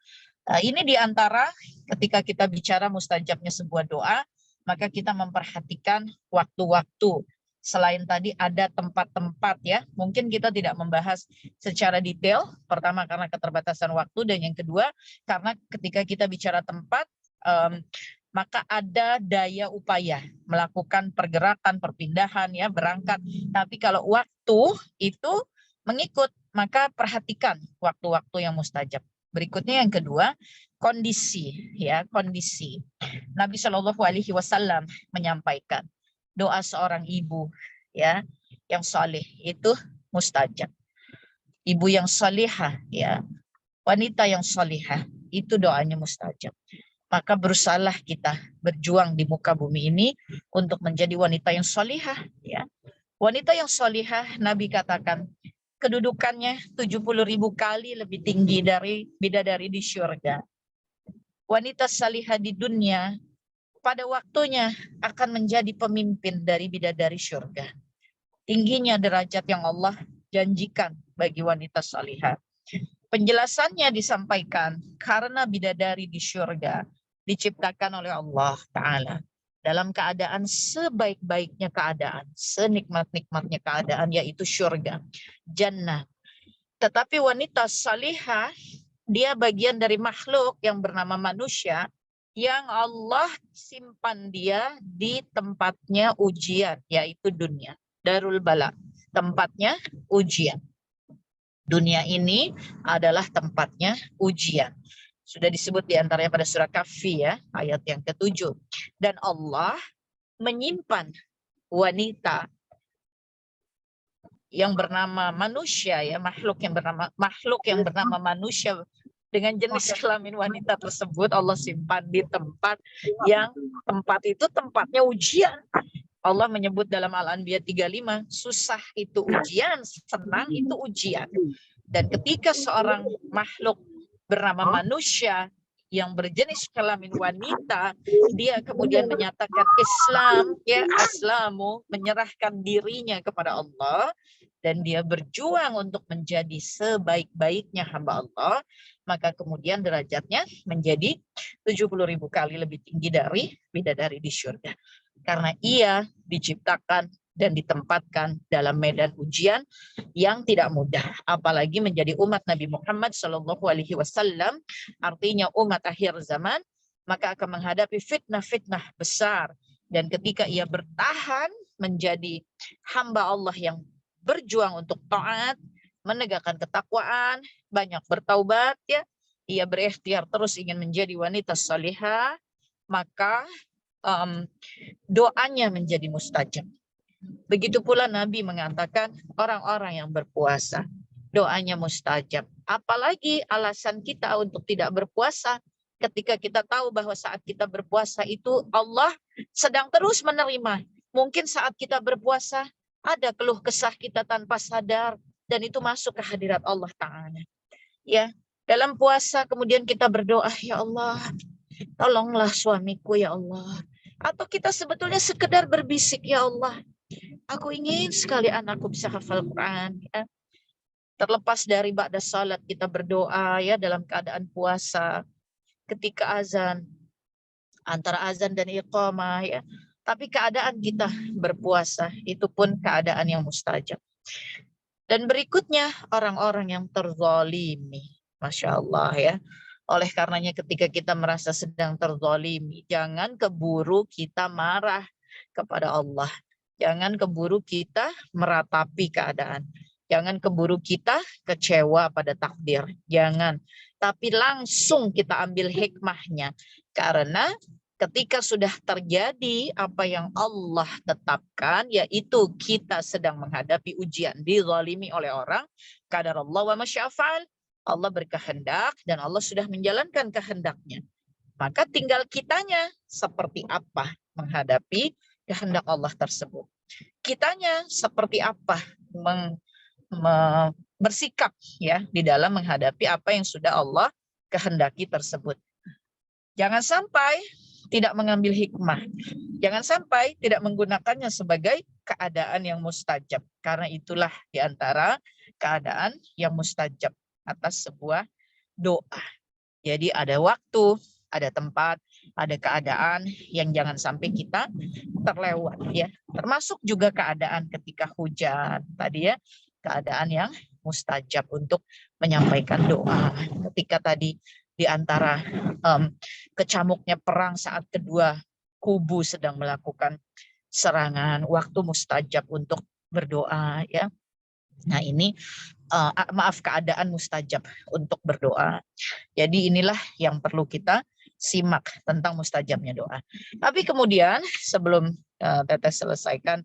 ini diantara ketika kita bicara mustajabnya sebuah doa, maka kita memperhatikan waktu-waktu. Selain tadi ada tempat-tempat ya, mungkin kita tidak membahas secara detail. Pertama karena keterbatasan waktu, dan yang kedua karena ketika kita bicara tempat, maka ada daya upaya melakukan pergerakan, perpindahan ya, berangkat. Tapi kalau waktu itu mengikut, maka perhatikan waktu-waktu yang mustajab. Berikutnya yang kedua, kondisi ya, kondisi. Nabi Shallallahu Alaihi Wasallam menyampaikan doa seorang ibu ya yang saleh itu mustajab. Ibu yang salihah ya, wanita yang salihah itu doanya mustajab. Maka berusahalah kita berjuang di muka bumi ini untuk menjadi wanita yang salihah ya. Wanita yang salihah, Nabi katakan kedudukannya 70.000 kali lebih tinggi dari bidadari di syurga. Wanita salihah di dunia pada waktunya akan menjadi pemimpin dari bidadari syurga. Tingginya derajat yang Allah janjikan bagi wanita salihah. Penjelasannya disampaikan karena bidadari di syurga diciptakan oleh Allah Ta'ala dalam keadaan sebaik-baiknya keadaan, senikmat-nikmatnya keadaan, yaitu syurga, jannah. Tetapi wanita salihah, dia bagian dari makhluk yang bernama manusia, yang Allah simpan dia di tempatnya ujian, yaitu dunia. Darul bala, tempatnya ujian. Dunia ini adalah tempatnya ujian. Sudah disebut diantaranya pada surah Kahfi ya, ayat yang ke-7. Dan Allah menyimpan wanita yang bernama manusia ya, makhluk yang bernama manusia dengan jenis kelamin wanita tersebut, Allah simpan di tempat yang itu tempatnya ujian. Allah menyebut dalam Al-Anbiya 35, susah itu ujian, senang itu ujian. Dan ketika seorang makhluk bernama manusia yang berjenis kelamin wanita, dia kemudian menyatakan Islam, ya aslamu, menyerahkan dirinya kepada Allah, dan dia berjuang untuk menjadi sebaik-baiknya hamba Allah, maka kemudian derajatnya menjadi 70.000 kali lebih tinggi dari bidadari di syurga. Karena ia diciptakan dan ditempatkan dalam medan ujian yang tidak mudah, apalagi menjadi umat Nabi Muhammad SAW, artinya umat akhir zaman, maka akan menghadapi fitnah-fitnah besar. Dan ketika ia bertahan menjadi hamba Allah yang berjuang untuk taat, menegakkan ketakwaan, banyak bertaubat ya, ia berikhtiar terus ingin menjadi wanita salihah, maka doanya menjadi mustajab. Begitu pula Nabi mengatakan orang-orang yang berpuasa, doanya mustajab. Apalagi alasan kita untuk tidak berpuasa ketika kita tahu bahwa saat kita berpuasa itu Allah sedang terus menerima. Mungkin saat kita berpuasa ada keluh kesah kita tanpa sadar, dan itu masuk ke hadirat Allah Ta'ala. Ya, dalam puasa kemudian kita berdoa, ya Allah, tolonglah suamiku ya Allah. Atau kita sebetulnya sekedar berbisik, ya Allah, aku ingin sekali anakku bisa hafal Quran. Ya. Terlepas dari ba'da salat kita berdoa ya dalam keadaan puasa, ketika azan, antara azan dan iqamah ya. Tapi keadaan kita berpuasa itu pun keadaan yang mustajab. Dan berikutnya orang-orang yang terzalimi, Masya Allah ya. Oleh karenanya ketika kita merasa sedang terzalimi, jangan keburu kita marah kepada Allah. Jangan keburu kita meratapi keadaan. Jangan keburu kita kecewa pada takdir. Jangan. Tapi langsung kita ambil hikmahnya. Karena ketika sudah terjadi apa yang Allah tetapkan, yaitu kita sedang menghadapi ujian, dizalimi oleh orang, qadarallah wa masyafa'al, Allah berkehendak dan Allah sudah menjalankan kehendaknya. Maka tinggal kitanya seperti apa menghadapi kehendak Allah tersebut. Kitanya seperti apa bersikap ya di dalam menghadapi apa yang sudah Allah kehendaki tersebut. Jangan sampai tidak mengambil hikmah. Jangan sampai tidak menggunakannya sebagai keadaan yang mustajab. Karena itulah di antara keadaan yang mustajab atas sebuah doa. Jadi ada waktu, ada tempat, ada keadaan yang jangan sampai kita terlewat ya. Termasuk juga keadaan ketika hujan tadi ya, keadaan yang mustajab untuk menyampaikan doa. Ketika tadi di antara kecamuknya perang saat kedua kubu sedang melakukan serangan, waktu mustajab untuk berdoa ya. Nah ini keadaan mustajab untuk berdoa. Jadi inilah yang perlu kita simak tentang mustajabnya doa. Tapi kemudian sebelum Teteh selesaikan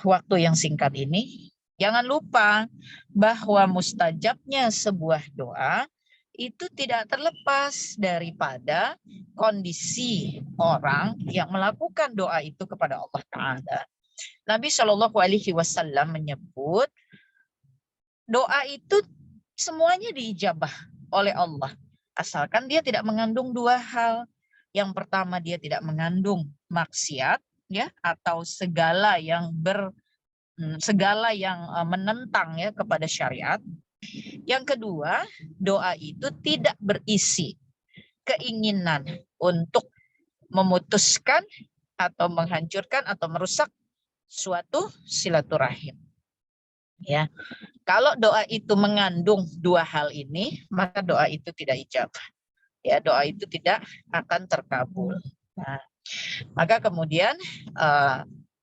waktu yang singkat ini, jangan lupa bahwa mustajabnya sebuah doa itu tidak terlepas daripada kondisi orang yang melakukan doa itu kepada Allah Ta'ala. Nabi Shallallahu Alaihi Wasallam menyebut doa itu semuanya diijabah oleh Allah, asalkan dia tidak mengandung dua hal. Yang pertama, dia tidak mengandung maksiat ya, atau segala yang menentang ya kepada syariat. Yang kedua, doa itu tidak berisi keinginan untuk memutuskan atau menghancurkan atau merusak suatu silaturahim. Ya, kalau doa itu mengandung dua hal ini, maka doa itu tidak ijabah. Ya, doa itu tidak akan terkabul. Nah, maka kemudian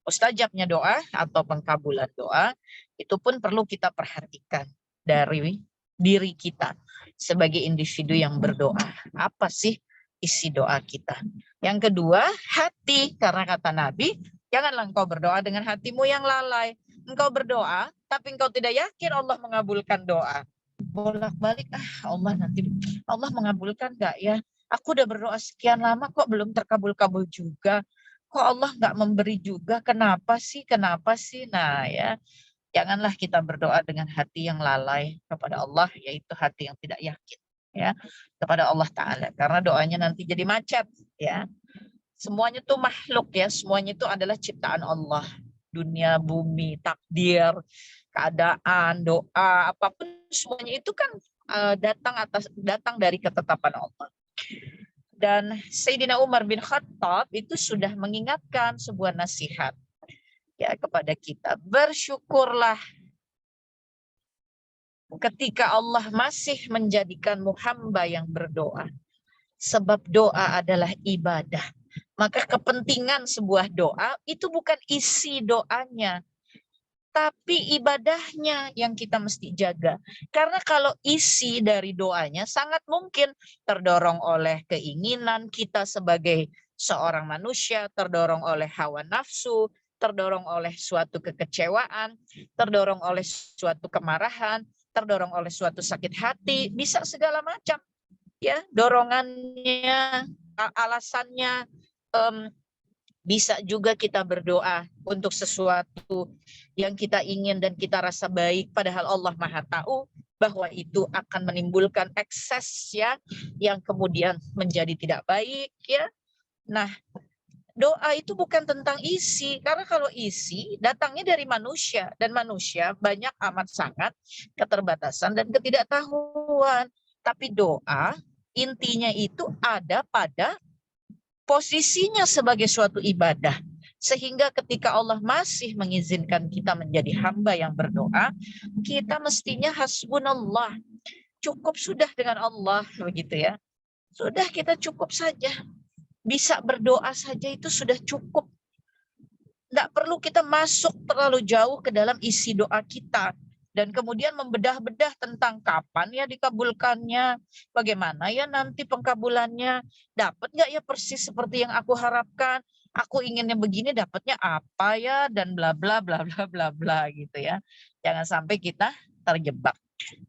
mustajabnya doa atau pengkabulan doa itu pun perlu kita perhatikan dari diri kita sebagai individu yang berdoa. Apa sih isi doa kita? Yang kedua, hati. Karena kata Nabi, janganlah engkau berdoa dengan hatimu yang lalai. Engkau berdoa, tapi engkau tidak yakin Allah mengabulkan doa. Bolak-balik, Allah mengabulkan enggak ya? Aku udah berdoa sekian lama kok belum terkabul-kabul juga. Kok Allah enggak memberi juga? Kenapa sih? Nah ya, janganlah kita berdoa dengan hati yang lalai kepada Allah, yaitu hati yang tidak yakin ya kepada Allah Ta'ala. Karena doanya nanti jadi macet ya. Semuanya itu makhluk ya, semuanya itu adalah ciptaan Allah. Dunia, bumi, takdir, keadaan, doa, apapun semuanya itu kan datang dari ketetapan Allah. Dan Sayyidina Umar bin Khattab itu sudah mengingatkan sebuah nasihat ya kepada kita. Bersyukurlah ketika Allah masih menjadikanmu hamba yang berdoa. Sebab doa adalah ibadah. Maka kepentingan sebuah doa itu bukan isi doanya, tapi ibadahnya yang kita mesti jaga. Karena kalau isi dari doanya sangat mungkin terdorong oleh keinginan kita sebagai seorang manusia, terdorong oleh hawa nafsu, terdorong oleh suatu kekecewaan, terdorong oleh suatu kemarahan, terdorong oleh suatu sakit hati, bisa segala macam. Ya, dorongannya, alasannya, bisa juga kita berdoa untuk sesuatu yang kita ingin dan kita rasa baik, padahal Allah Maha tahu bahwa itu akan menimbulkan ekses ya, yang kemudian menjadi tidak baik ya. Nah, doa itu bukan tentang isi, karena kalau isi datangnya dari manusia, dan manusia banyak amat sangat keterbatasan dan ketidaktahuan. Tapi doa intinya itu ada pada posisinya sebagai suatu ibadah. Sehingga ketika Allah masih mengizinkan kita menjadi hamba yang berdoa, kita mestinya hasbunallah. Cukup sudah dengan Allah, begitu ya. Sudah, kita cukup saja. Bisa berdoa saja itu sudah cukup. Tidak perlu kita masuk terlalu jauh ke dalam isi doa kita. Dan kemudian membedah-bedah tentang kapan ya dikabulkannya, bagaimana ya nanti pengkabulannya, dapat nggak ya persis seperti yang aku harapkan, aku inginnya begini, dapatnya apa ya, dan bla bla bla bla bla bla gitu ya. Jangan sampai kita terjebak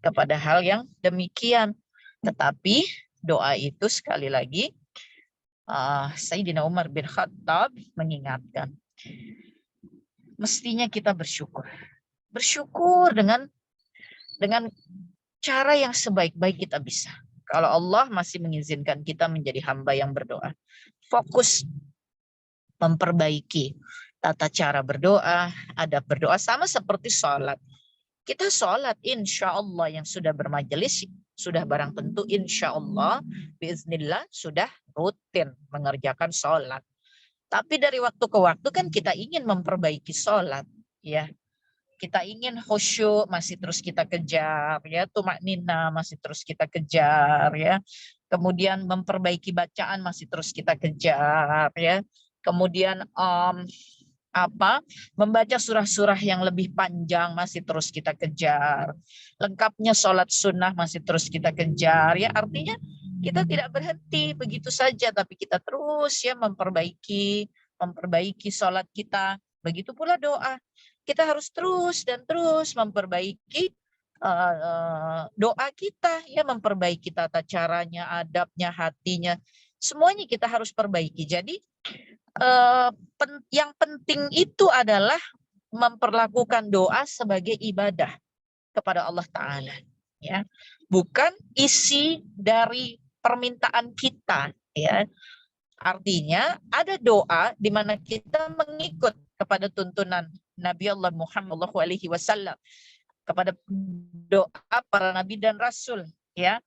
kepada hal yang demikian. Tetapi doa itu sekali lagi Sayyidina Umar bin Khattab mengingatkan, mestinya kita bersyukur. Bersyukur dengan cara yang sebaik-baik kita bisa. Kalau Allah masih mengizinkan kita menjadi hamba yang berdoa. Fokus memperbaiki tata cara berdoa, adab berdoa, sama seperti sholat. Kita sholat insya Allah yang sudah bermajelis, sudah barang tentu insya Allah, biiznillah sudah rutin mengerjakan sholat. Tapi dari waktu ke waktu kan kita ingin memperbaiki sholat, ya. Kita ingin khusyuk masih terus kita kejar, ya, tumaknina masih terus kita kejar, ya. Kemudian memperbaiki bacaan masih terus kita kejar, ya. Kemudian membaca surah-surah yang lebih panjang masih terus kita kejar. Lengkapnya sholat sunnah masih terus kita kejar, ya. Artinya kita tidak berhenti begitu saja, tapi kita terus ya memperbaiki sholat kita. Begitu pula doa. Kita harus terus dan terus memperbaiki doa kita, ya, memperbaiki tata caranya, adabnya, hatinya, semuanya kita harus perbaiki. Jadi yang penting itu adalah memperlakukan doa sebagai ibadah kepada Allah Ta'ala, ya, bukan isi dari permintaan kita, ya. Artinya ada doa di mana kita mengikut kepada tuntunan Nabi Allah Muhammad SAW, kepada doa para nabi dan rasul, ya.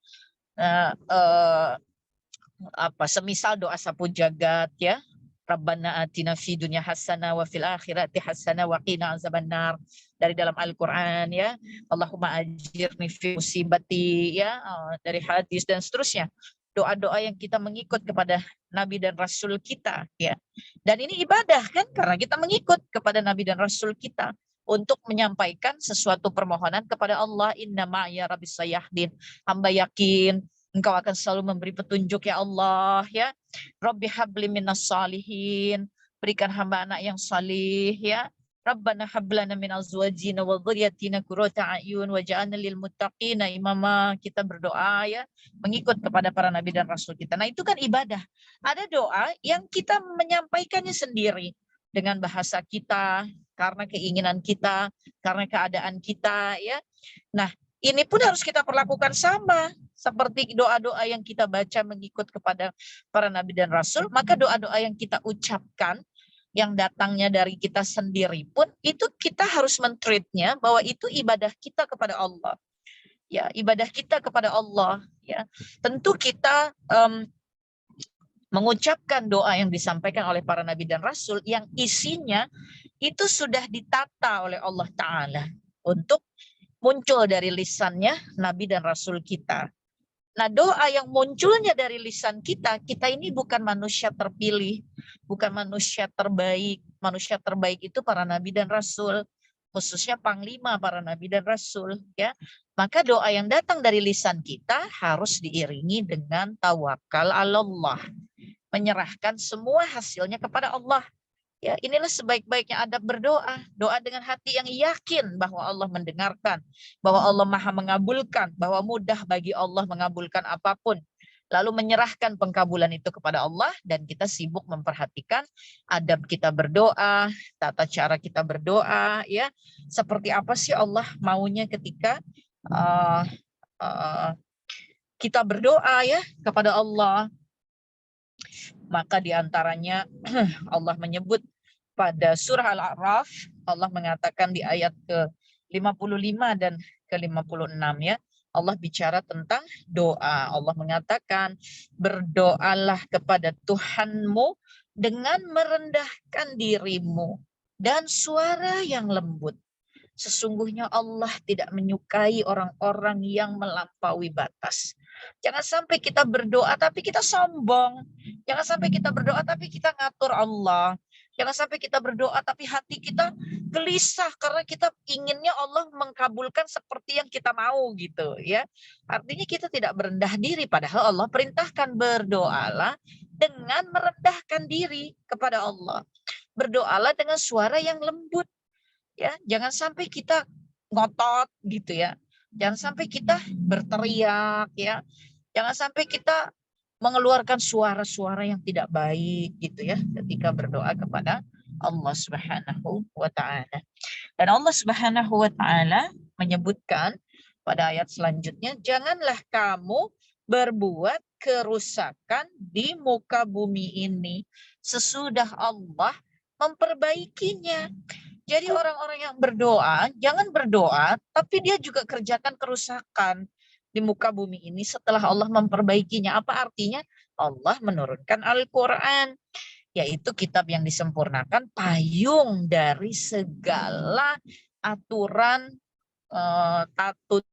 Semisal doa sapu jagat, ya, Rabbana atina fi dunya hasanah wa fil akhirati hasanah wa qina azabannar, dari dalam Al-Qur'an, ya. Allahumma ajirni fi musibati, ya, dari hadis dan seterusnya. Doa-doa yang kita mengikut kepada Nabi dan Rasul kita, ya. Dan ini ibadah kan, karena kita mengikut kepada Nabi dan Rasul kita untuk menyampaikan sesuatu permohonan kepada Allah. Inna ma'ya rabbis sayahdin, hamba yakin Engkau akan selalu memberi petunjuk, ya Allah, ya. Rabbi habli minas salihin, berikan hamba anak yang salih, ya. Rabbana hablana min azwajina wa dhurriyyatina qurrata a'yun waj'alna lil muttaqina imama. Kita berdoa, ya, mengikut kepada para nabi dan rasul kita. Nah, itu kan ibadah. Ada doa yang kita menyampaikannya sendiri dengan bahasa kita, karena keinginan kita, karena keadaan kita, ya. Nah, ini pun harus kita perlakukan sama seperti doa-doa yang kita baca mengikut kepada para nabi dan rasul. Maka doa-doa yang kita ucapkan yang datangnya dari kita sendiri pun itu kita harus men-treatnya bahwa itu ibadah kita kepada Allah, ya, ibadah kita kepada Allah, ya. Tentu kita mengucapkan doa yang disampaikan oleh para nabi dan rasul yang isinya itu sudah ditata oleh Allah Ta'ala untuk muncul dari lisannya nabi dan rasul kita. Nah, doa yang munculnya dari lisan kita ini bukan manusia terpilih, bukan manusia terbaik. Manusia terbaik itu para nabi dan rasul, khususnya panglima para nabi dan rasul, ya. Maka doa yang datang dari lisan kita harus diiringi dengan tawakal Allah, menyerahkan semua hasilnya kepada Allah. Ya, inilah sebaik-baiknya adab berdoa. Doa dengan hati yang yakin bahwa Allah mendengarkan, bahwa Allah Maha mengabulkan, bahwa mudah bagi Allah mengabulkan apapun. Lalu menyerahkan pengkabulan itu kepada Allah, dan kita sibuk memperhatikan adab kita berdoa, tata cara kita berdoa, ya. Seperti apa sih Allah maunya ketika kita berdoa, ya, kepada Allah. Maka diantaranya Allah menyebut pada surah Al-A'raf, Allah mengatakan di ayat ke-55 dan ke-56, ya. Allah bicara tentang doa. Allah mengatakan, berdoalah kepada Tuhanmu dengan merendahkan dirimu dan suara yang lembut. Sesungguhnya Allah tidak menyukai orang-orang yang melampaui batas. Jangan sampai kita berdoa tapi kita sombong. Jangan sampai kita berdoa tapi kita ngatur Allah. Jangan sampai kita berdoa tapi hati kita gelisah karena kita inginnya Allah mengkabulkan seperti yang kita mau, gitu, ya. Artinya kita tidak merendah diri, padahal Allah perintahkan berdoalah dengan merendahkan diri kepada Allah. Berdoalah dengan suara yang lembut, ya. Jangan sampai kita ngotot, gitu, ya. Jangan sampai kita berteriak, ya. Jangan sampai kita mengeluarkan suara-suara yang tidak baik gitu ya ketika berdoa kepada Allah Subhanahu wa taala. Dan Allah Subhanahu wa taala menyebutkan pada ayat selanjutnya, janganlah kamu berbuat kerusakan di muka bumi ini sesudah Allah memperbaikinya. Jadi orang-orang yang berdoa, jangan berdoa, tapi dia juga kerjakan kerusakan di muka bumi ini setelah Allah memperbaikinya. Apa artinya? Allah menurunkan Al-Quran, yaitu kitab yang disempurnakan, payung dari segala aturan tatut.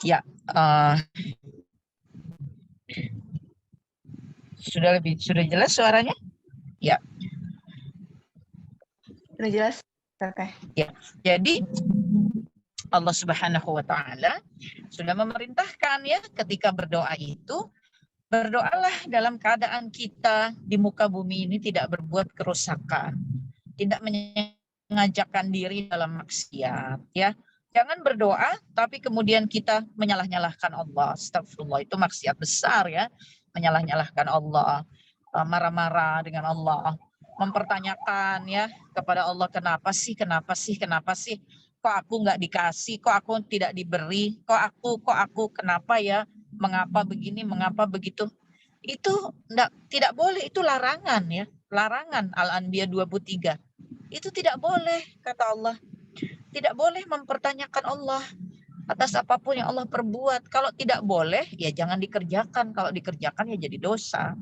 Ya, sudah jelas suaranya? Ya. Sudah jelas, Teteh. Ya. Jadi Allah Subhanahu wa taala sudah memerintahkan ya ketika berdoa itu, berdoalah dalam keadaan kita di muka bumi ini tidak berbuat kerusakan, tidak mengajakkan diri dalam maksiat ya. Jangan berdoa tapi kemudian kita menyalah-nyalahkan Allah. Astagfirullah, itu maksiat besar ya. Menyalah-nyalahkan Allah, marah-marah dengan Allah, mempertanyakan ya kepada Allah, kenapa sih kok aku nggak dikasih, kok aku tidak diberi, kok aku kenapa ya, mengapa begini, mengapa begitu. Itu tidak boleh, itu larangan ya, larangan Al-Anbiya 23. Itu tidak boleh, kata Allah. Tidak boleh mempertanyakan Allah atas apapun yang Allah perbuat. Kalau tidak boleh, ya jangan dikerjakan. Kalau dikerjakan ya jadi dosa.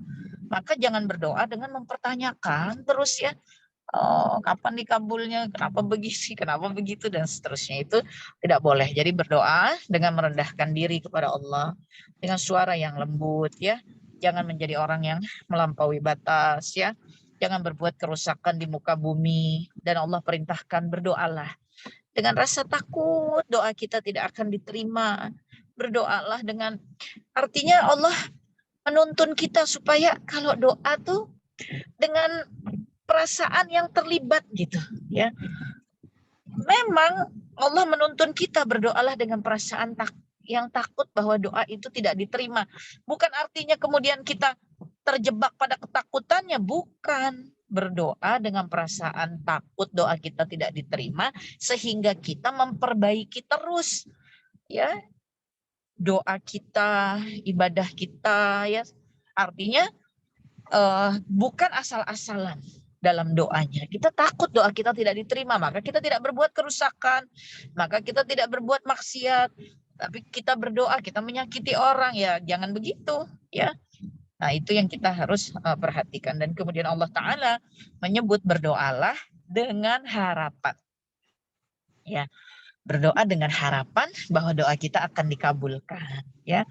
Maka jangan berdoa dengan mempertanyakan terus ya. Oh, kapan dikabulnya? Kenapa begini? Kenapa begitu? Dan seterusnya, itu tidak boleh. Jadi berdoa dengan merendahkan diri kepada Allah dengan suara yang lembut ya. Jangan menjadi orang yang melampaui batas ya. Jangan berbuat kerusakan di muka bumi. Dan Allah perintahkan berdoalah dengan rasa takut, doa kita tidak akan diterima. Berdoalah dengan, artinya Allah menuntun kita supaya kalau doa tuh dengan perasaan yang terlibat gitu ya. Memang Allah menuntun kita berdoalah dengan perasaan yang takut bahwa doa itu tidak diterima. Bukan artinya kemudian kita terjebak pada ketakutannya, bukan. Berdoa dengan perasaan takut doa kita tidak diterima sehingga kita memperbaiki terus ya doa kita, ibadah kita ya. Artinya bukan asal-asalan dalam doanya. Kita takut doa kita tidak diterima, maka kita tidak berbuat kerusakan, maka kita tidak berbuat maksiat. Tapi kita berdoa, kita menyakiti orang ya, jangan begitu ya. Nah, itu yang kita harus perhatikan. Dan kemudian Allah Ta'ala menyebut berdoalah dengan harapan. Ya, berdoa dengan harapan bahwa doa kita akan dikabulkan. Ya,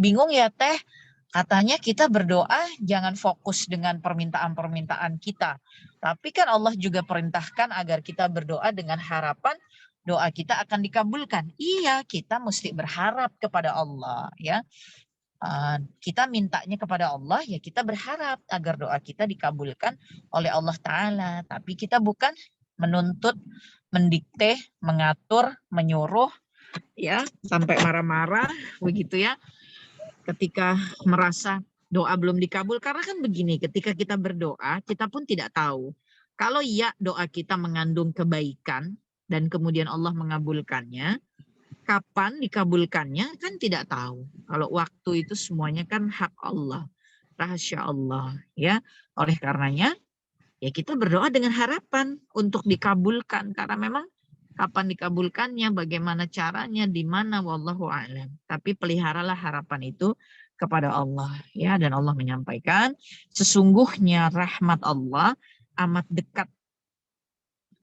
bingung ya Teh? Katanya kita berdoa jangan fokus dengan permintaan-permintaan kita. Tapi kan Allah juga perintahkan agar kita berdoa dengan harapan doa kita akan dikabulkan. Iya, kita mesti berharap kepada Allah ya. Kita mintanya kepada Allah ya, kita berharap agar doa kita dikabulkan oleh Allah Ta'ala. Tapi kita bukan menuntut, mendikte, mengatur, menyuruh ya sampai marah-marah begitu ya ketika merasa doa belum dikabul. Karena kan begini, ketika kita berdoa kita pun tidak tahu kalau ya doa kita mengandung kebaikan dan kemudian Allah mengabulkannya. Kapan dikabulkannya kan tidak tahu. Kalau waktu itu semuanya kan hak Allah, rahasia Allah ya. Oleh karenanya ya kita berdoa dengan harapan untuk dikabulkan, karena memang kapan dikabulkannya, bagaimana caranya, di mana, wallahu a'lam. Tapi peliharalah harapan itu kepada Allah ya. Dan Allah menyampaikan sesungguhnya rahmat Allah amat dekat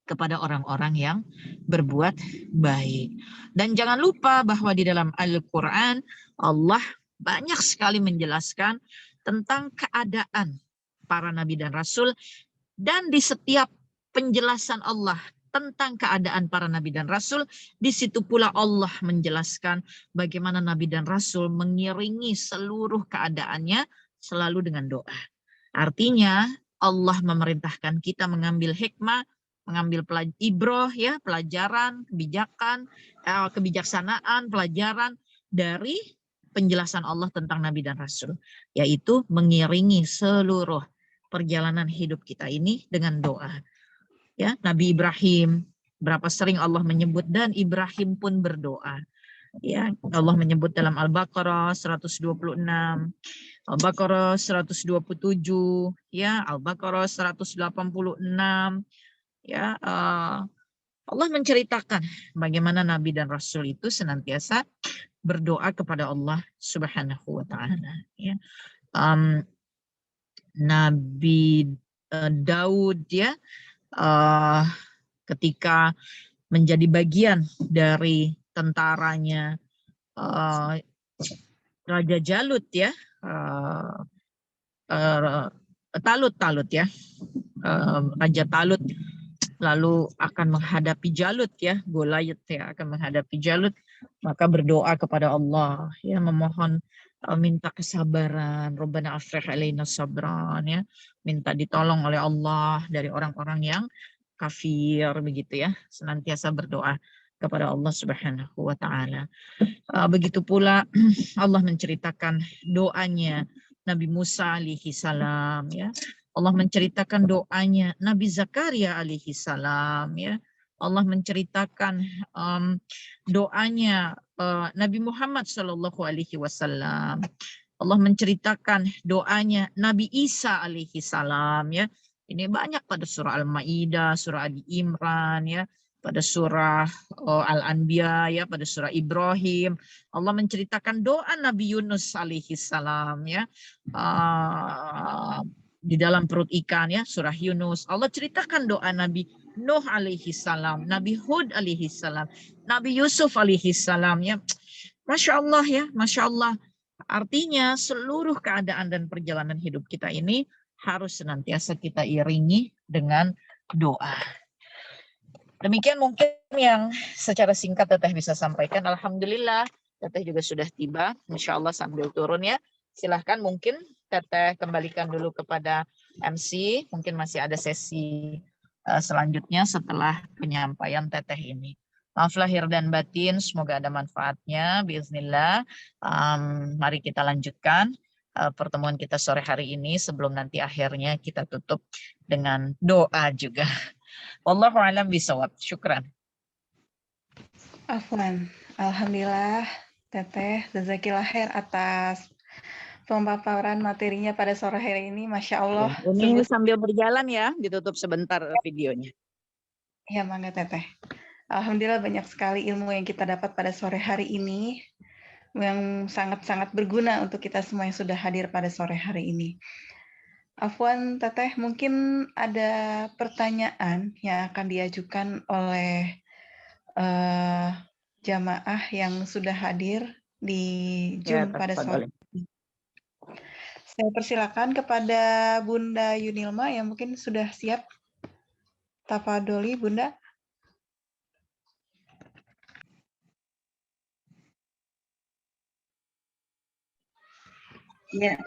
kepada orang-orang yang berbuat baik. Dan jangan lupa bahwa di dalam Al-Quran Allah banyak sekali menjelaskan tentang keadaan para nabi dan rasul. Dan di setiap penjelasan Allah tentang keadaan para nabi dan rasul, di situ pula Allah menjelaskan bagaimana nabi dan rasul mengiringi seluruh keadaannya selalu dengan doa. Artinya Allah memerintahkan kita mengambil hikmah, mengambil ibroh, ya, pelajaran, kebijakan, kebijaksanaan, pelajaran dari penjelasan Allah tentang Nabi dan Rasul, yaitu mengiringi seluruh perjalanan hidup kita ini dengan doa. Ya, Nabi Ibrahim, berapa sering Allah menyebut dan Ibrahim pun berdoa. Ya, Allah menyebut dalam Al-Baqarah 126, Al-Baqarah 127, ya, Al-Baqarah 186, ya. Allah menceritakan bagaimana Nabi dan Rasul itu senantiasa berdoa kepada Allah Subhanahu wa Ta'ala. Ya. Nabi Daud, ya, ketika menjadi bagian dari tentaranya Raja Jalut, ya, Talut, ya, Raja Talut lalu akan menghadapi Jalut, ya, Goliat, ya, akan menghadapi Jalut, maka berdoa kepada Allah, ya, memohon, minta kesabaran, Rabbana afrigh alaina sabran, ya, minta ditolong oleh Allah dari orang-orang yang kafir, begitu, ya, senantiasa berdoa kepada Allah Subhanahu wa Ta'ala. Begitu pula Allah menceritakan doanya Nabi Musa alaihi salam, ya. Allah menceritakan doanya Nabi Zakaria alaihi salam, ya. Allah menceritakan doanya Nabi Muhammad sallallahu alaihi wasallam. Allah menceritakan doanya Nabi Isa alaihi salam, ya. Ini banyak pada surah Al-Maidah, surah Ali Imran, ya, pada surah Al-Anbiya, ya, pada surah Ibrahim. Allah menceritakan doa Nabi Yunus alaihi salam, ya, di dalam perut ikan, ya, surah Yunus. Allah ceritakan doa Nabi Nuh alaihi salam, Nabi Hud alaihi salam, Nabi Yusuf alaihi salam, ya. Masya Allah, ya, Masya Allah. Artinya seluruh keadaan dan perjalanan hidup kita ini harus senantiasa kita iringi dengan doa. Demikian mungkin yang secara singkat Teteh bisa sampaikan. Alhamdulillah, Teteh juga sudah tiba. Insya Allah sambil turun, ya. Silahkan mungkin Teteh kembalikan dulu kepada MC. Mungkin masih ada sesi selanjutnya setelah penyampaian Teteh ini. Maaf lahir dan batin, semoga ada manfaatnya. Bismillah. Mari kita lanjutkan pertemuan kita sore hari ini sebelum nanti akhirnya kita tutup dengan doa juga. Wallahu a'lam bishawab. Syukran. Afwan. Alhamdulillah, Teteh, jazakillah khair atas pemaparan materinya pada sore hari ini. Masya Allah. Ini sambil berjalan, ya, ditutup sebentar videonya. Ya, mangga Teteh. Alhamdulillah banyak sekali ilmu yang kita dapat pada sore hari ini yang sangat-sangat berguna untuk kita semua yang sudah hadir pada sore hari ini. Afwan, Teteh, mungkin ada pertanyaan yang akan diajukan oleh jamaah yang sudah hadir di Zoom pada sore ini. Saya persilakan kepada Bunda Yunilma yang mungkin sudah siap. Tafadholi, Bunda. Ya,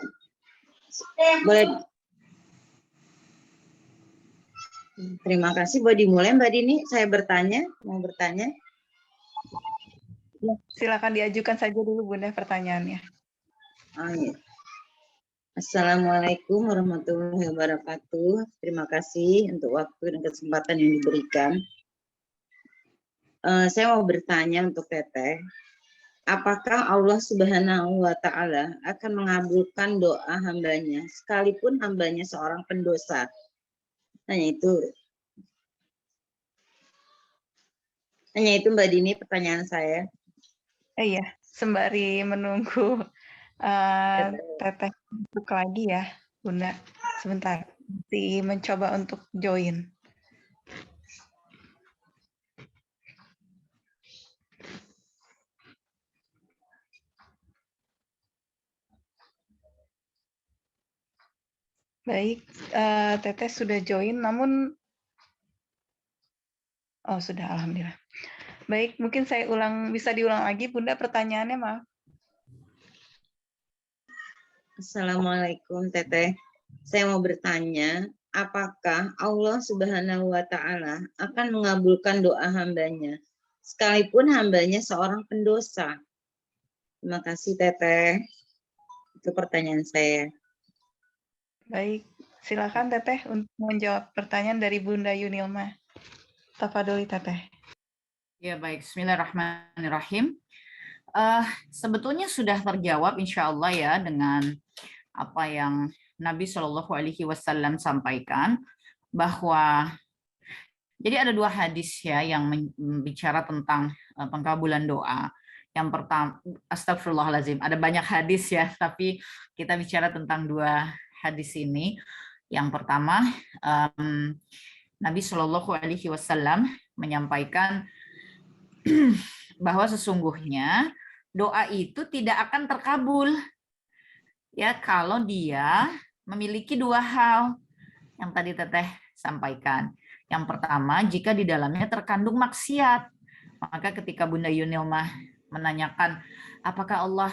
boleh. Terima kasih. Boleh dimulai, Mbak Dini? Saya mau bertanya. Silakan diajukan saja dulu, Bunda, pertanyaannya. Oh, ya. Assalamualaikum warahmatullahi wabarakatuh. Terima kasih untuk waktu dan kesempatan yang diberikan. Saya mau bertanya untuk Teteh. Apakah Allah Subhanahu wa Ta'ala akan mengabulkan doa hambanya sekalipun hambanya seorang pendosa? Hanya itu Mbak Dini pertanyaan saya. Iya, sembari menunggu Teteh buka lagi, ya, Bunda. Sebentar, mencoba untuk join. Baik, Teteh sudah join, namun sudah, alhamdulillah. Baik, mungkin saya bisa diulang lagi, Bunda, pertanyaannya, maaf. Assalamualaikum, Teteh. Saya mau bertanya, apakah Allah Subhanahu wa Ta'ala akan mengabulkan doa hambanya, sekalipun hambanya seorang pendosa? Terima kasih, Teteh. Itu pertanyaan saya. Baik, silakan Teteh untuk menjawab pertanyaan dari Bunda Yunilma. Tafadholi Teteh. Ya baik, Bismillahirrahmanirrahim. Sebetulnya sudah terjawab insya Allah ya dengan apa yang Nabi Shallallahu Alaihi Wasallam sampaikan, bahwa jadi ada 2 hadis ya yang bicara tentang pengkabulan doa. Yang pertama, astagfirullahaladzim, ada banyak hadis ya, tapi kita bicara tentang 2 hadis ini. Yang pertama, Nabi Shallallahu Alaihi Wasallam menyampaikan bahwa sesungguhnya doa itu tidak akan terkabul ya kalau dia memiliki 2 hal yang tadi Teteh sampaikan. Yang pertama, jika di dalamnya terkandung maksiat. Maka ketika Bunda Yunilma menanyakan apakah Allah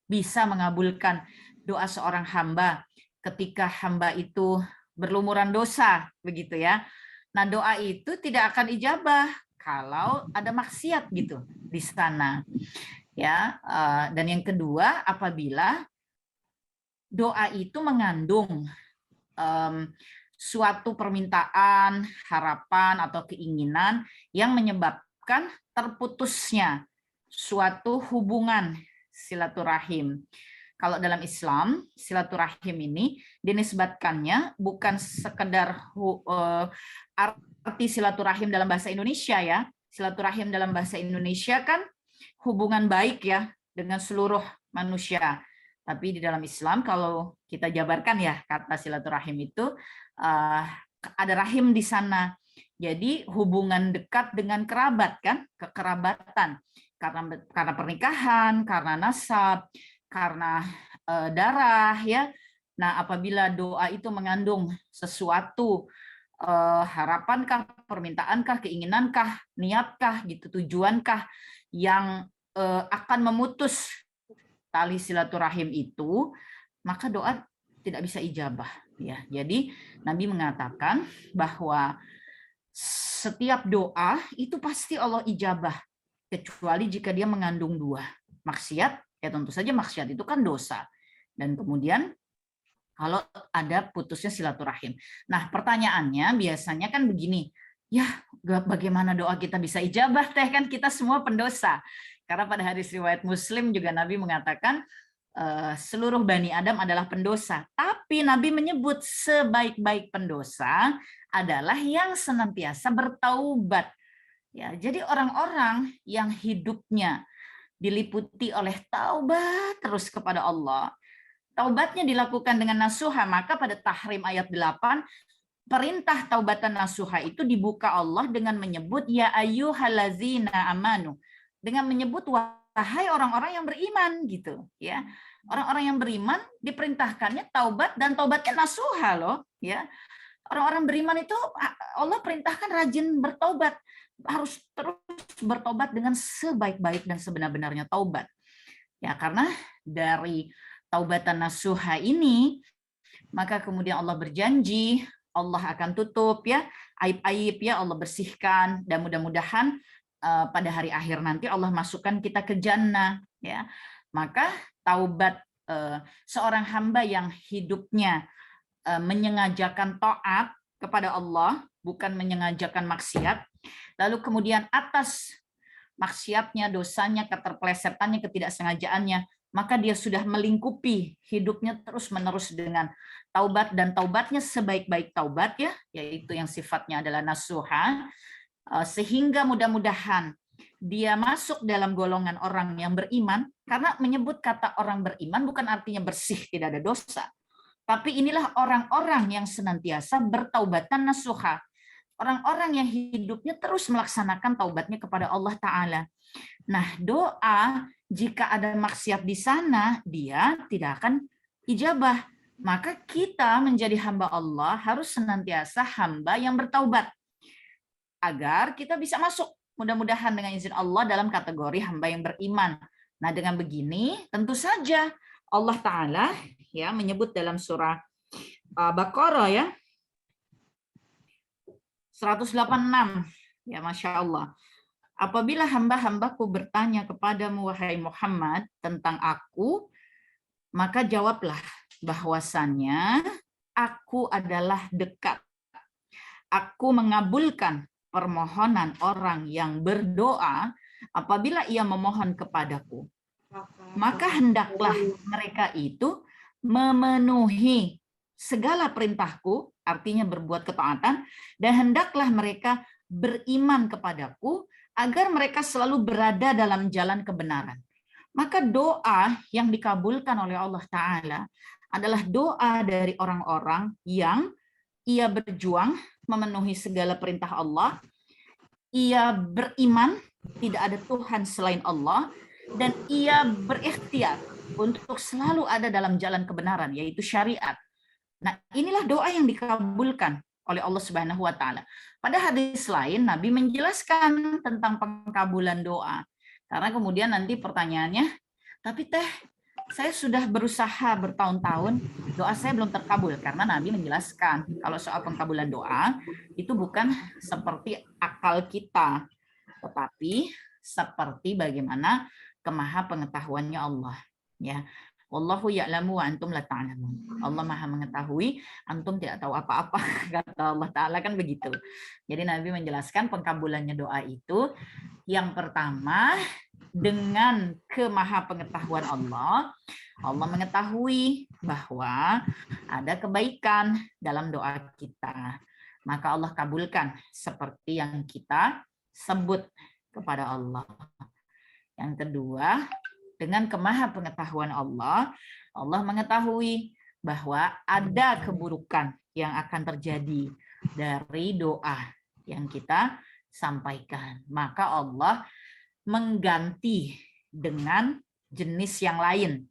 bisa mengabulkan doa seorang hamba ketika hamba itu berlumuran dosa, begitu ya. Nah, doa itu tidak akan ijabah kalau ada maksiat gitu di sana. Ya, dan yang kedua, apabila doa itu mengandung suatu permintaan, harapan atau keinginan yang menyebabkan terputusnya suatu hubungan silaturahim. Kalau dalam Islam, silaturahim ini dinisbatkannya bukan sekedar arti silaturahim dalam bahasa Indonesia ya. Silaturahim dalam bahasa Indonesia kan hubungan baik ya dengan seluruh manusia. Tapi di dalam Islam kalau kita jabarkan ya kata silaturahim itu ada rahim di sana. Jadi hubungan dekat dengan kerabat kan, kekerabatan karena pernikahan, karena nasab, karena darah ya. Nah, apabila doa itu mengandung sesuatu harapankah, permintaankah, keinginankah, niatkah gitu, tujuankah yang akan memutus tali silaturahim itu, maka doa tidak bisa ijabah ya. Jadi Nabi mengatakan bahwa setiap doa itu pasti Allah ijabah kecuali jika dia mengandung 2. Maksiat, ya tentu saja maksiat itu kan dosa. Dan kemudian kalau ada putusnya silaturahim. Nah, pertanyaannya biasanya kan begini, ya bagaimana doa kita bisa ijabah teh, kan kita semua pendosa. Karena pada hadis riwayat Muslim juga Nabi mengatakan seluruh Bani Adam adalah pendosa. Tapi Nabi menyebut sebaik-baik pendosa adalah yang senantiasa bertaubat. Ya, jadi orang-orang yang hidupnya diliputi oleh taubat terus kepada Allah. Taubatnya dilakukan dengan nasuha, maka pada Tahrim ayat 8 perintah taubatan nasuha itu dibuka Allah dengan menyebut ya ayyuhallazina amanu, dengan menyebut wahai orang-orang yang beriman gitu ya. Orang-orang yang beriman diperintahkannya taubat dan taubatnya nasuha loh ya. Orang-orang beriman itu Allah perintahkan rajin bertobat, harus terus bertobat dengan sebaik-baik dan sebenar-benarnya taubat. Ya, karena dari taubatan nasuha ini maka kemudian Allah berjanji Allah akan tutup ya aib-aib ya, Allah bersihkan, dan mudah-mudahan pada hari akhir nanti Allah masukkan kita ke jannah ya. Maka taubat seorang hamba yang hidupnya menyengajakan taat kepada Allah, bukan menyengajakan maksiat, lalu kemudian atas maksiatnya, dosanya, keterpelesetannya, ketidaksengajaannya, maka dia sudah melingkupi hidupnya terus-menerus dengan taubat, dan taubatnya sebaik-baik taubat ya, yaitu yang sifatnya adalah nasuha, sehingga mudah-mudahan dia masuk dalam golongan orang yang beriman. Karena menyebut kata orang beriman bukan artinya bersih, tidak ada dosa, tapi inilah orang-orang yang senantiasa bertaubatan nasuha, orang-orang yang hidupnya terus melaksanakan taubatnya kepada Allah Ta'ala. Nah, doa jika ada maksiat di sana, dia tidak akan ijabah. Maka kita menjadi hamba Allah harus senantiasa hamba yang bertaubat, agar kita bisa masuk mudah-mudahan dengan izin Allah dalam kategori hamba yang beriman. Nah, dengan begini tentu saja Allah Ta'ala ya menyebut dalam surah Baqarah ya. 186. Ya, Masya Allah. Apabila hamba-hambaku bertanya kepadamu, wahai Muhammad, tentang aku, maka jawablah bahwasannya aku adalah dekat. Aku mengabulkan permohonan orang yang berdoa apabila ia memohon kepadaku. Maka hendaklah mereka itu memenuhi segala perintahku, artinya berbuat ketaatan, dan hendaklah mereka beriman kepadaku agar mereka selalu berada dalam jalan kebenaran. Maka doa yang dikabulkan oleh Allah Ta'ala adalah doa dari orang-orang yang ia berjuang memenuhi segala perintah Allah, ia beriman tidak ada Tuhan selain Allah, dan ia berikhtiar untuk selalu ada dalam jalan kebenaran, yaitu syariat. Nah, inilah doa yang dikabulkan oleh Allah Subhanahu wa Ta'ala. Pada hadis lain, Nabi menjelaskan tentang pengkabulan doa. Karena kemudian nanti pertanyaannya, tapi Teh, saya sudah berusaha bertahun-tahun, doa saya belum terkabul. Karena Nabi menjelaskan, kalau soal pengkabulan doa, itu bukan seperti akal kita, tetapi seperti bagaimana kemaha-pengetahuannya Allah. Ya. Wallahu ya'lamu wa antum la ta'lamun. Allah Maha mengetahui, antum tidak tahu apa-apa, kata Allah Ta'ala, kan begitu. Jadi Nabi menjelaskan pengkabulannya doa itu, yang pertama, dengan kemaha-pengetahuan Allah, Allah mengetahui bahwa ada kebaikan dalam doa kita. Maka Allah kabulkan seperti yang kita sebut kepada Allah. Yang kedua, dengan kemaha-pengetahuan Allah, Allah mengetahui bahwa ada keburukan yang akan terjadi dari doa yang kita sampaikan. Maka Allah mengganti dengan jenis yang lain.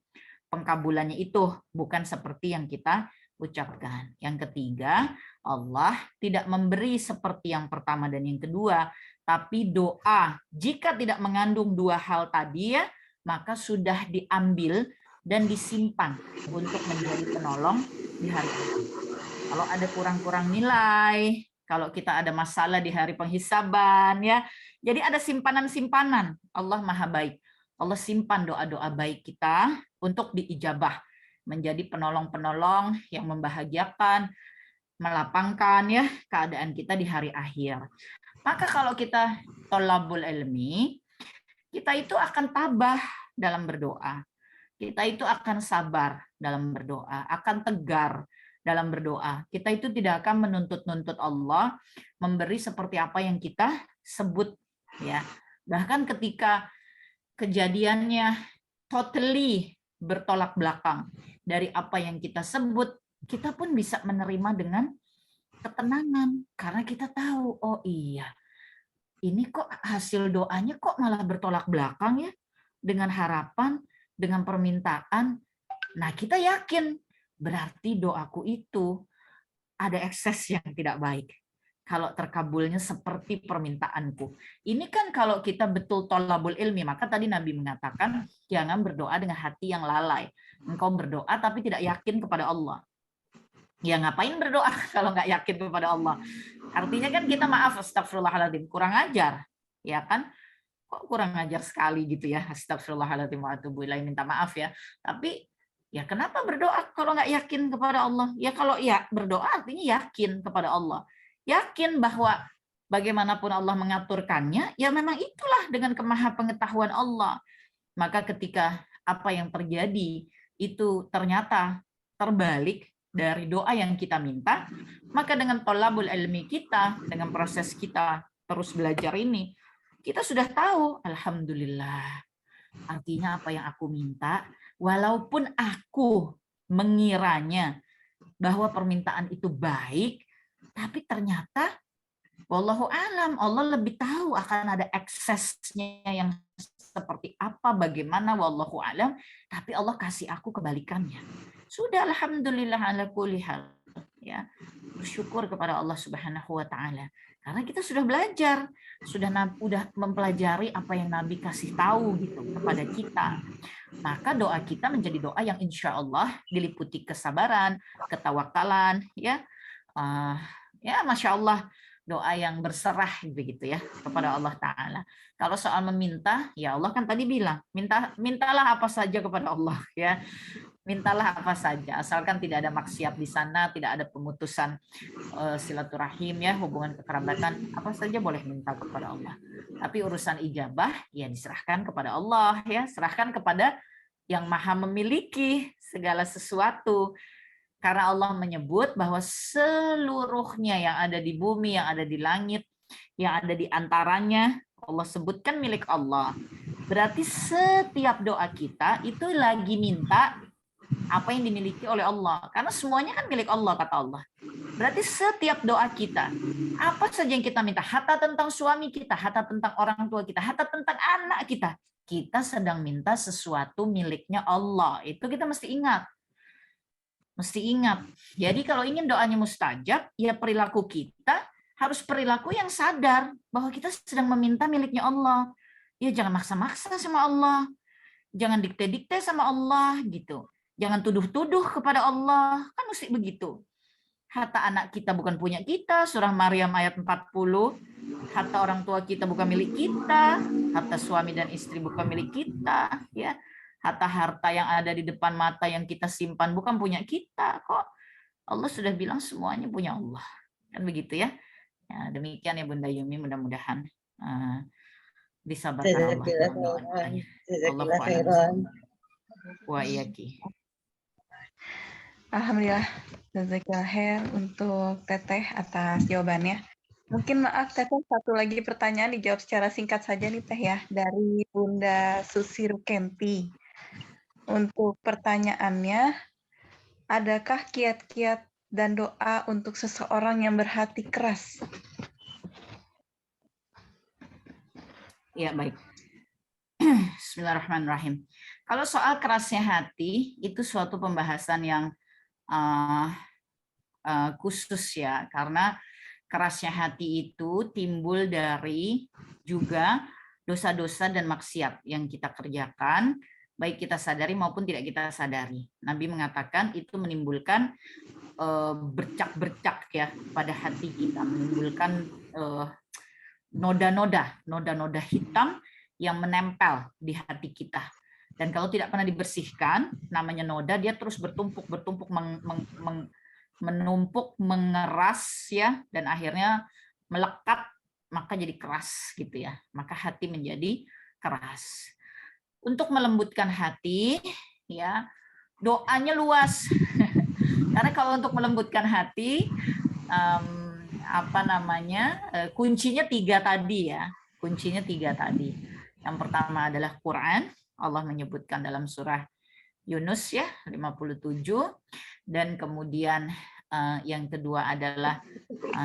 Pengkabulannya itu bukan seperti yang kita ucapkan. Yang ketiga, Allah tidak memberi seperti yang pertama dan yang kedua, tapi doa jika tidak mengandung dua hal tadi ya, maka sudah diambil dan disimpan untuk menjadi penolong di hari akhir. Kalau ada kurang-kurang nilai, kalau kita ada masalah di hari penghisaban, ya, jadi ada simpanan-simpanan. Allah Maha Baik. Allah simpan doa-doa baik kita untuk diijabah, menjadi penolong-penolong yang membahagiakan, melapangkan ya keadaan kita di hari akhir. Maka kalau kita tholabul ilmi, kita itu akan tabah dalam berdoa. Kita itu akan sabar dalam berdoa, akan tegar dalam berdoa. Kita itu tidak akan menuntut-nuntut Allah memberi seperti apa yang kita sebut ya. Bahkan ketika kejadiannya totally bertolak belakang dari apa yang kita sebut, kita pun bisa menerima dengan ketenangan karena kita tahu, oh iya, ini kok hasil doanya kok malah bertolak belakang ya, dengan harapan, dengan permintaan. Nah, kita yakin berarti doaku itu ada ekses yang tidak baik. Kalau terkabulnya seperti permintaanku. Ini kan kalau kita betul tholabul ilmi, maka tadi Nabi mengatakan jangan berdoa dengan hati yang lalai. Engkau berdoa tapi tidak yakin kepada Allah. Ya ngapain berdoa kalau nggak yakin kepada Allah? Artinya kan kita maaf, astagfirullahaladzim, kurang ajar. Ya kan? Kok kurang ajar sekali gitu ya, astagfirullahaladzim wa atubu ilaih, minta maaf ya. Tapi ya kenapa berdoa kalau nggak yakin kepada Allah? Ya kalau ya berdoa artinya yakin kepada Allah. Yakin bahwa bagaimanapun Allah mengaturkannya, ya memang itulah dengan kemaha-pengetahuan Allah. Maka ketika apa yang terjadi itu ternyata terbalik dari doa yang kita minta, maka dengan tholabul ilmi kita, dengan proses kita terus belajar ini, kita sudah tahu, alhamdulillah. Artinya apa yang aku minta, walaupun aku mengiranya bahwa permintaan itu baik, tapi ternyata wallahu alam, Allah lebih tahu akan ada eksesnya yang seperti apa, bagaimana, wallahu alam, tapi Allah kasih aku kebalikannya. Sudah, alhamdulillah ala kulli hal. Ya, bersyukur kepada Allah Subhanahu wa taala. Karena kita sudah belajar udah mempelajari apa yang Nabi kasih tahu gitu kepada kita. Maka doa kita menjadi doa yang insya Allah diliputi kesabaran, ketawakalan, ya, ya Masya Allah, doa yang berserah begitu ya kepada Allah Ta'ala. Kalau soal meminta, ya Allah kan tadi bilang, mintalah apa saja kepada Allah ya. Mintalah apa saja, asalkan tidak ada maksiat di sana, tidak ada pemutusan silaturahim ya, hubungan kekerabatan, apa saja boleh minta kepada Allah. Tapi urusan ijabah ya diserahkan kepada Allah ya, serahkan kepada yang maha memiliki segala sesuatu. Karena Allah menyebut bahwa seluruhnya yang ada di bumi, yang ada di langit, yang ada di antaranya, Allah sebutkan milik Allah. Berarti setiap doa kita itu lagi minta apa yang dimiliki oleh Allah. Karena semuanya kan milik Allah, kata Allah. Berarti setiap doa kita, apa saja yang kita minta, hatta tentang suami kita, hatta tentang orang tua kita, hatta tentang anak kita sedang minta sesuatu miliknya Allah. Itu kita mesti ingat. Mesti ingat. Jadi kalau ingin doanya mustajab, ya perilaku kita harus perilaku yang sadar bahwa kita sedang meminta miliknya Allah. Ya jangan maksa-maksa sama Allah. Jangan dikte-dikte sama Allah gitu. Jangan tuduh-tuduh kepada Allah. Kan mesti begitu. Hatta anak kita bukan punya kita, surah Maryam ayat 40. Hatta orang tua kita bukan milik kita, hatta suami dan istri bukan milik kita, ya. Hatta harta yang ada di depan mata yang kita simpan bukan punya kita kok. Allah sudah bilang semuanya punya Allah. Kan begitu ya. Ya demikian ya Bunda Yumi, mudah-mudahan disabarkan Allah dalam doanya. Wa iyaki. Alhamdulillah, jazakallah khair untuk Teteh atas jawabannya. Mungkin maaf Teteh, satu lagi pertanyaan dijawab secara singkat saja nih Teh ya, dari Bunda Susi Rukenti. Untuk pertanyaannya, adakah kiat-kiat dan doa untuk seseorang yang berhati keras? Ya baik. Bismillahirrahmanirrahim. Kalau soal kerasnya hati, itu suatu pembahasan yang khusus ya, karena kerasnya hati itu timbul dari juga dosa-dosa dan maksiat yang kita kerjakan, baik kita sadari maupun tidak kita sadari. Nabi mengatakan itu menimbulkan bercak-bercak ya pada hati kita, menimbulkan noda-noda hitam yang menempel di hati kita. Dan kalau tidak pernah dibersihkan, namanya noda, dia terus bertumpuk, menumpuk, mengeras ya, dan akhirnya melekat, maka jadi keras gitu ya. Maka hati menjadi keras. Untuk melembutkan hati, ya doanya luas. Karena kalau untuk melembutkan hati, kuncinya 3 tadi ya. Kuncinya 3 tadi. Yang pertama adalah Quran. Allah menyebutkan dalam surah Yunus ya 57, dan kemudian yang kedua adalah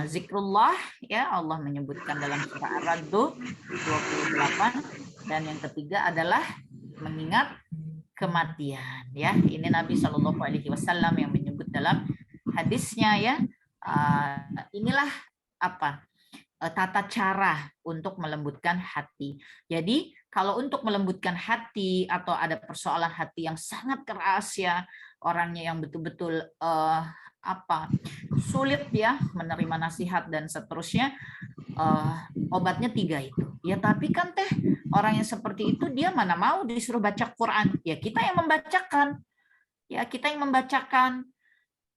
zikrullah ya, Allah menyebutkan dalam surah Ar-Ra'd 28, dan yang ketiga adalah mengingat kematian ya. Ini Nabi Shallallahu Alaihi Wasallam yang menyebut dalam hadisnya ya. Inilah tata cara untuk melembutkan hati. Jadi kalau untuk melembutkan hati atau ada persoalan hati yang sangat keras ya, orangnya yang betul-betul sulit ya menerima nasihat dan seterusnya, obatnya 3 itu. Ya tapi kan Teh, orang yang seperti itu dia mana mau disuruh baca Quran? Ya kita yang membacakan. Ya kita yang membacakan.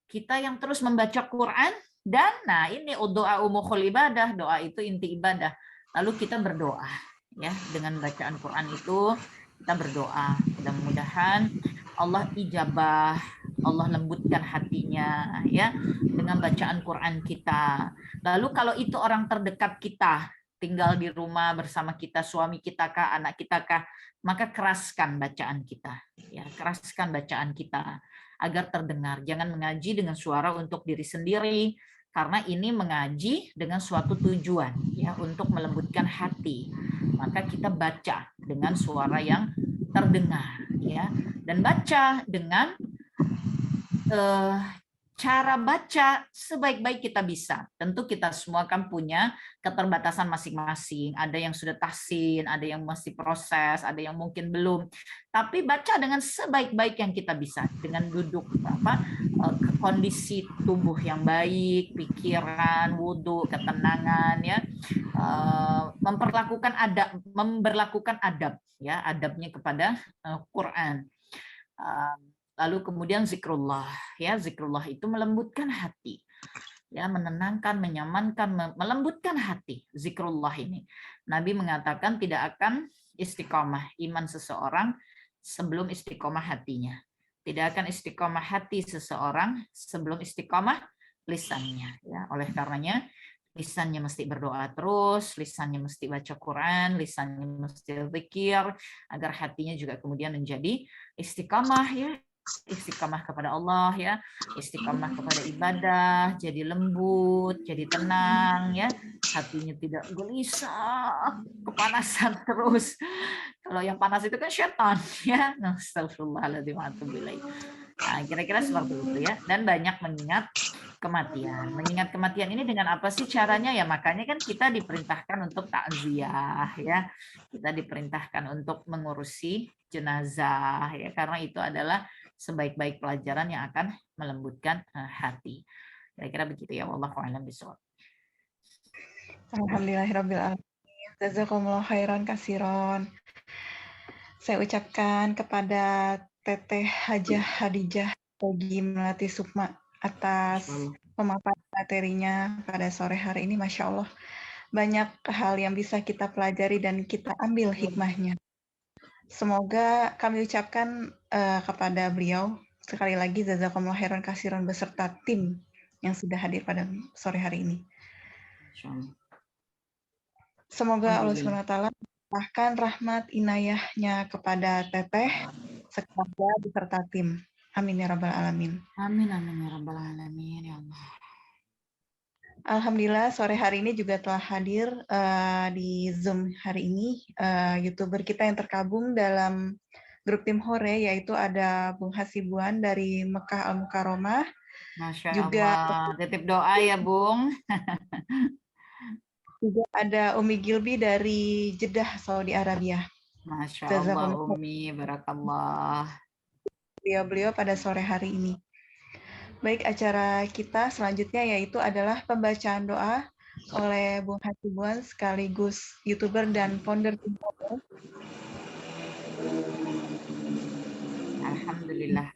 Kita yang terus membaca Quran. Dan nah ini doa umukhul ibadah, doa itu inti ibadah. Lalu kita berdoa ya, dengan bacaan Quran itu kita berdoa. Mudah-mudahan Allah ijabah, Allah lembutkan hatinya ya dengan bacaan Quran kita. Lalu kalau itu orang terdekat kita, tinggal di rumah bersama kita, suami kita kah, anak kita kah, maka keraskan bacaan kita. Ya, keraskan bacaan kita agar terdengar. Jangan mengaji dengan suara untuk diri sendiri, karena ini mengaji dengan suatu tujuan ya, untuk melembutkan hati. Maka kita baca dengan suara yang terdengar ya, dan baca dengan cara baca sebaik-baik kita bisa. Tentu kita semua kan punya keterbatasan masing-masing. Ada yang sudah tahsin, ada yang masih proses, ada yang mungkin belum. Tapi baca dengan sebaik-baik yang kita bisa, dengan duduk kondisi tubuh yang baik, pikiran, wudhu, ketenangan, ya, memberlakukan adab, ya, adabnya kepada Quran. Lalu kemudian zikrullah, ya, zikrullah itu melembutkan hati, ya, menenangkan, menyamankan, melembutkan hati. Zikrullah ini, Nabi mengatakan tidak akan istiqomah iman seseorang sebelum istiqomah hatinya. Tidak akan istiqomah hati seseorang sebelum istiqomah lisannya. Ya, oleh karenanya lisannya mesti berdoa terus, lisannya mesti baca Quran, lisannya mesti zikir, agar hatinya juga kemudian menjadi istiqamah, ya, istiqamah kepada Allah, ya, istiqamah kepada ibadah, jadi lembut, jadi tenang, ya, hatinya tidak gelisah, kepanasan terus. Kalau yang panas itu kan syaitan, ya. Astagfirullahaladzim. Nah, kira-kira seperti itu, ya. Dan banyak mengingat kematian. Mengingat kematian ini dengan apa sih caranya? Ya makanya kan kita diperintahkan untuk takziah, ya. Kita diperintahkan untuk mengurusi jenazah, ya, karena itu adalah sebaik-baik pelajaran yang akan melembutkan hati. Kira-kira begitu, ya. Wallahu a'lam bishawab. Alhamdulillahirabbil alamin. Jazakumullah khairan katsiran. Saya ucapkan kepada Teteh Hajah Hadijah Peggy Melati Sukma atas pemaparan materinya pada sore hari ini. Masya Allah, banyak hal yang bisa kita pelajari dan kita ambil hikmahnya. Semoga kami ucapkan kepada beliau sekali lagi jazakumullah khairan katsiran beserta tim yang sudah hadir pada sore hari ini. Semoga Allah SWT limpahkan rahmat inayahnya kepada Teteh sekeluarga beserta tim. Amin ya rabbal alamin. Amin, amin ya rabbal alamin, ya Allah. Alhamdulillah sore hari ini juga telah hadir di Zoom hari ini YouTuber kita yang tergabung dalam grup tim Hore, yaitu ada Bung Hasibuan dari Mekah Al-Mukarramah. Masya juga Allah, titip doa ya Bung. Juga ada Umi Gilby dari Jeddah, Saudi Arabia. Masya Allah, Umi, barakallah. Beliau-beliau pada sore hari ini. Baik, acara kita selanjutnya yaitu adalah pembacaan doa oleh Bung Hasibuan sekaligus YouTuber dan founder tim Hore. Alhamdulillah.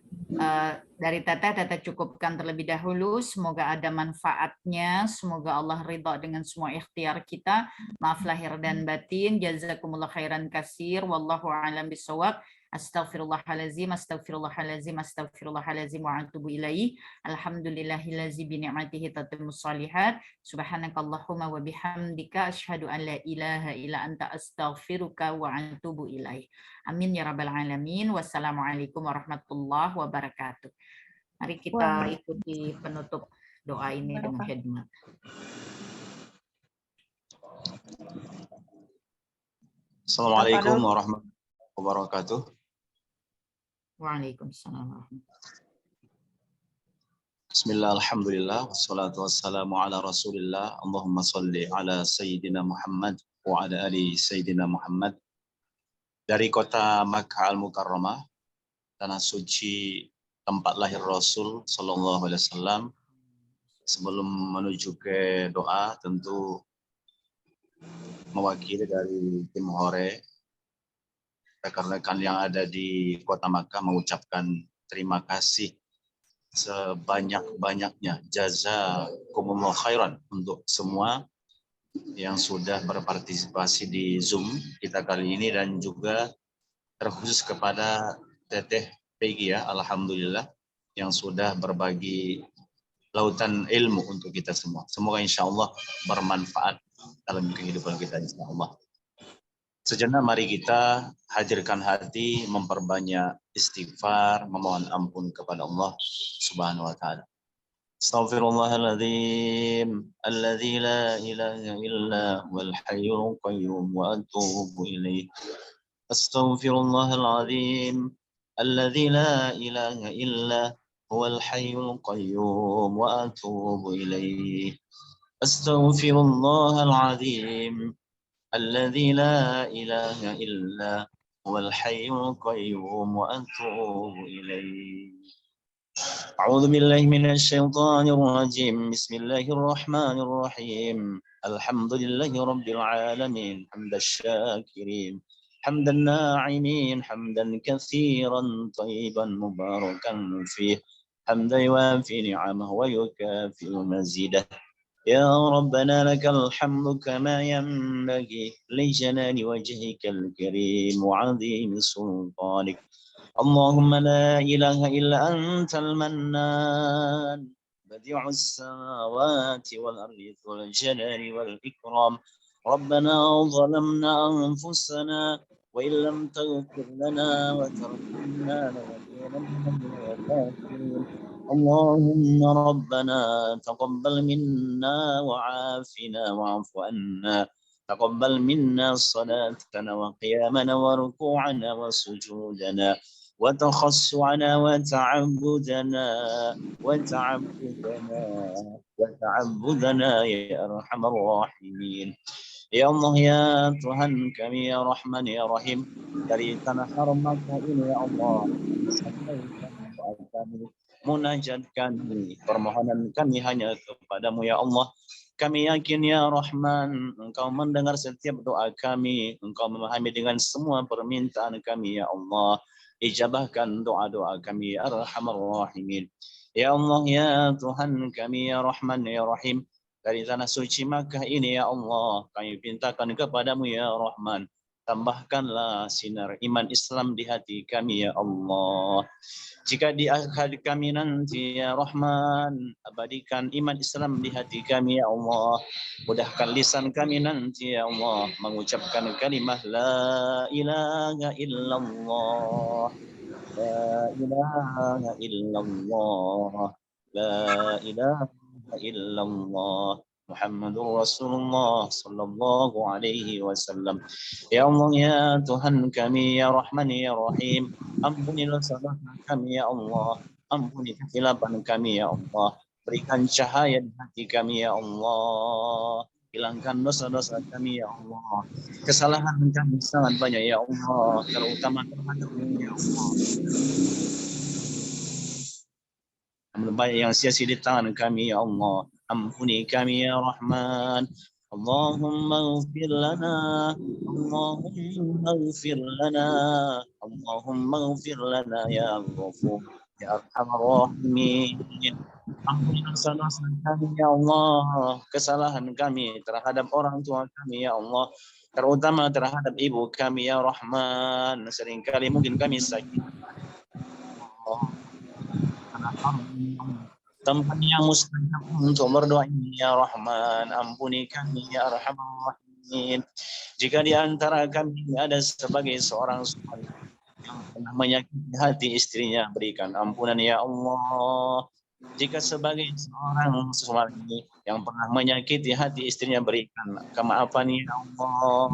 Dari Teteh cukupkan terlebih dahulu. Semoga ada manfaatnya. Semoga Allah ridha dengan semua ikhtiar kita. Maaf lahir dan batin. Jazakumullah khairan katsir. Wallahu a'lam bishawab. Astaghfirullahalazim, astaghfirullahalazim, astaghfirullahalazim wa atubu ilaih. Alhamdulillahillazi bi ni'matihi tatimmus shalihat. Subhanakallahumma wa bihamdika asyhadu an la ilaha illa anta astaghfiruka wa atubu ilaih. Amin ya rabbal alamin. Wassalamualaikum warahmatullahi wabarakatuh. Mari kita ikuti penutup doa ini dengan khidmat. Assalamualaikum warahmatullahi wabarakatuh. Waalaikumsalam. Bismillah, alhamdulillah, wassalatu wassalamu ala rasulillah. Allahumma salli ala Sayyidina Muhammad wa ala ali Sayyidina Muhammad. Dari kota Makkah Al-Mukarramah, tanah suci tempat lahir Rasul Sallallahu Alaihi Wasallam. Sebelum menuju ke doa, tentu mewakili dari tim Hore, rekan-rekan yang ada di kota Makkah mengucapkan terima kasih sebanyak-banyaknya, jazakumullah khairan untuk semua yang sudah berpartisipasi di Zoom kita kali ini, dan juga terkhusus kepada Teteh Peggy, ya, alhamdulillah, yang sudah berbagi lautan ilmu untuk kita semua. Semoga insya Allah bermanfaat dalam kehidupan kita insya Allah. Sejenak mari kita hadirkan hati, memperbanyak istighfar, memohon ampun kepada Allah Subhanahu wa taala. Astaghfirullahaladzim, alladzi la ilaha illa huwal hayyul qayyum wa atubu ilaih. Astaghfirullahaladzim, alladzi la ilaha illa هو الحي القيوم وأتوب إليه. أستغفر الله العظيم الذي لا إله إلا هو الحي القيوم وأتوب إليه. أعوذ بالله من الشيطان الرجيم. بسم الله الرحمن الرحيم. الحمد لله رب العالمين حمد الشاكرين حمد الناعمين حمدا كثيرا طيبا مباركا فيه حمدا يوافي نعمه ويكافئ مزيده. يا ربنا لك الحمد كما ينبغي لجلال وجهك الكريم وعظيم سلطانك. اللهم لا إله إلا أنت المنان بديع السماوات والأرض ذو الجلال والإكرام. ربنا ظلمنا أنفسنا وإن لم تغفر لنا وترحمنا لنكونن من الخاسرين. اللهم ربنا تقبل منا وعافنا واعف عنا. تقبل منا صلاتنا وقيامنا وركوعنا وسجودنا وتخشعنا وتعبدنا يا أرحم الراحمين. Ya Allah ya Tuhan kami ya Rahman ya Rahim, dari tanah haram Makkah ini ya Allah, sampaikan doa kami, munajat kami, permohonan kami hanya kepadamu ya Allah. Kami yakin ya Rahman, Engkau mendengar setiap doa kami, Engkau memahami dengan semua permintaan kami ya Allah. Ijabahkan doa-doa kami ya Arhamar Rahimin. Ya Allah ya Tuhan kami ya Rahman ya Rahim, dari tanah suci Makkah ini ya Allah, kami pintakan kepadamu ya Rahman, tambahkanlah sinar iman Islam di hati kami ya Allah. Jika di akhir kami nanti ya Rahman, abadikan iman Islam di hati kami ya Allah. Mudahkan lisan kami nanti ya Allah, mengucapkan kalimah la ilaha illallah, la ilaha illallah, la ilaha illallah Muhammadur Rasulullah sallallahu alaihi wasallam. Ya Allah ya Tuhan kami ya Rahman ya Rahim, ampunilah salah kami ya Allah, ampuni kesilapan kami ya Allah, berikan cahaya di hati kami ya Allah, hilangkan dosa-dosa kami ya Allah, kesalahan kami sangat banyak ya Allah, terutama terhadap-Mu ya Allah. Baik yang sia-sia di tangan kami ya Allah, ampuni kami ya Rahman. Allahumma ighfir lana, Allahumma ighfir lana, Allahumma ighfir lana ya Ghafur ya Arhamar Rahimin. Ampuni dosa-dosa kami ya Allah, kesalahan kami terhadap orang tua kami ya Allah, terutama terhadap ibu kami ya Rahman. Seringkali mungkin kami sakit tempat yang mustajab untuk berdoa ini ya Rahman, ampuni kami ya Arhamar Rahimin. Jika di antara kami ada sebagai seorang suami yang pernah menyakiti hati istrinya, berikan ampunan ya Allah. Jika sebagai seorang suami yang pernah menyakiti hati istrinya, berikan kemaafan ya Allah.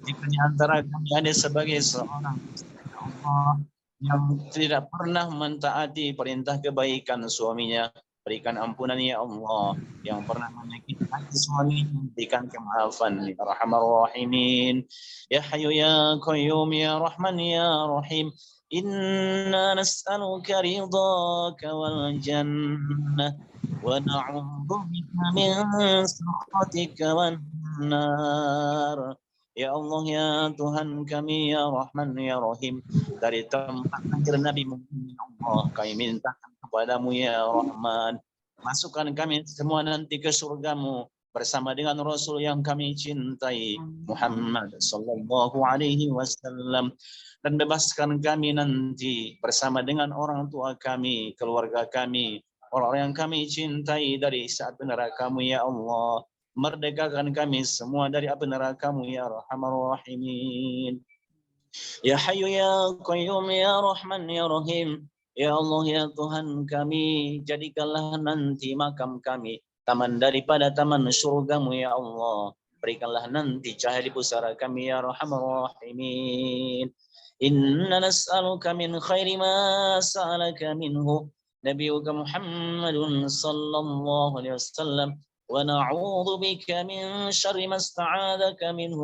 Jika di antara kami ada sebagai seorang istri ya Allah yang tidak pernah mentaati perintah kebaikan suaminya, berikan ampunan ya Allah. Yang pernah menyakiti hati suaminya, berikan kemaafan ya Arhamar Rahimin. Ya Hayyu ya Qayyum ya Rahman ya Rahim, inna nas'aluka ridhaka wal jannah wa na'udzubika min sakhatika wan nar. Ya Allah ya Tuhan kami ya Rahman ya Rahim, dari tempat lahir Nabi Muhammad ya Allah, kami mintakan kepadamu ya Rahman, masukkan kami semua nanti ke surgamu bersama dengan Rasul yang kami cintai, Muhammad sallallahu alaihi wasallam, dan bebaskan kami nanti bersama dengan orang tua kami, keluarga kami, orang-orang yang kami cintai dari saat neraka-Mu ya Allah. Merdekakan kami semua dari api neraka-Mu ya Arhamar Rahimin. Ya Hayyu ya Qayyum ya Rahman ya Rahim. Ya Allah ya Tuhan kami, jadikanlah nanti makam kami taman daripada taman surga-Mu ya Allah. Berikanlah nanti cahaya di pusara kami ya Arhamar Rahimin. Inna nas'aluka min khairi ma sa'alaka minhu نبيك محمد صلى الله عليه وسلم ونعوذ بك من شر ما استعاذك منه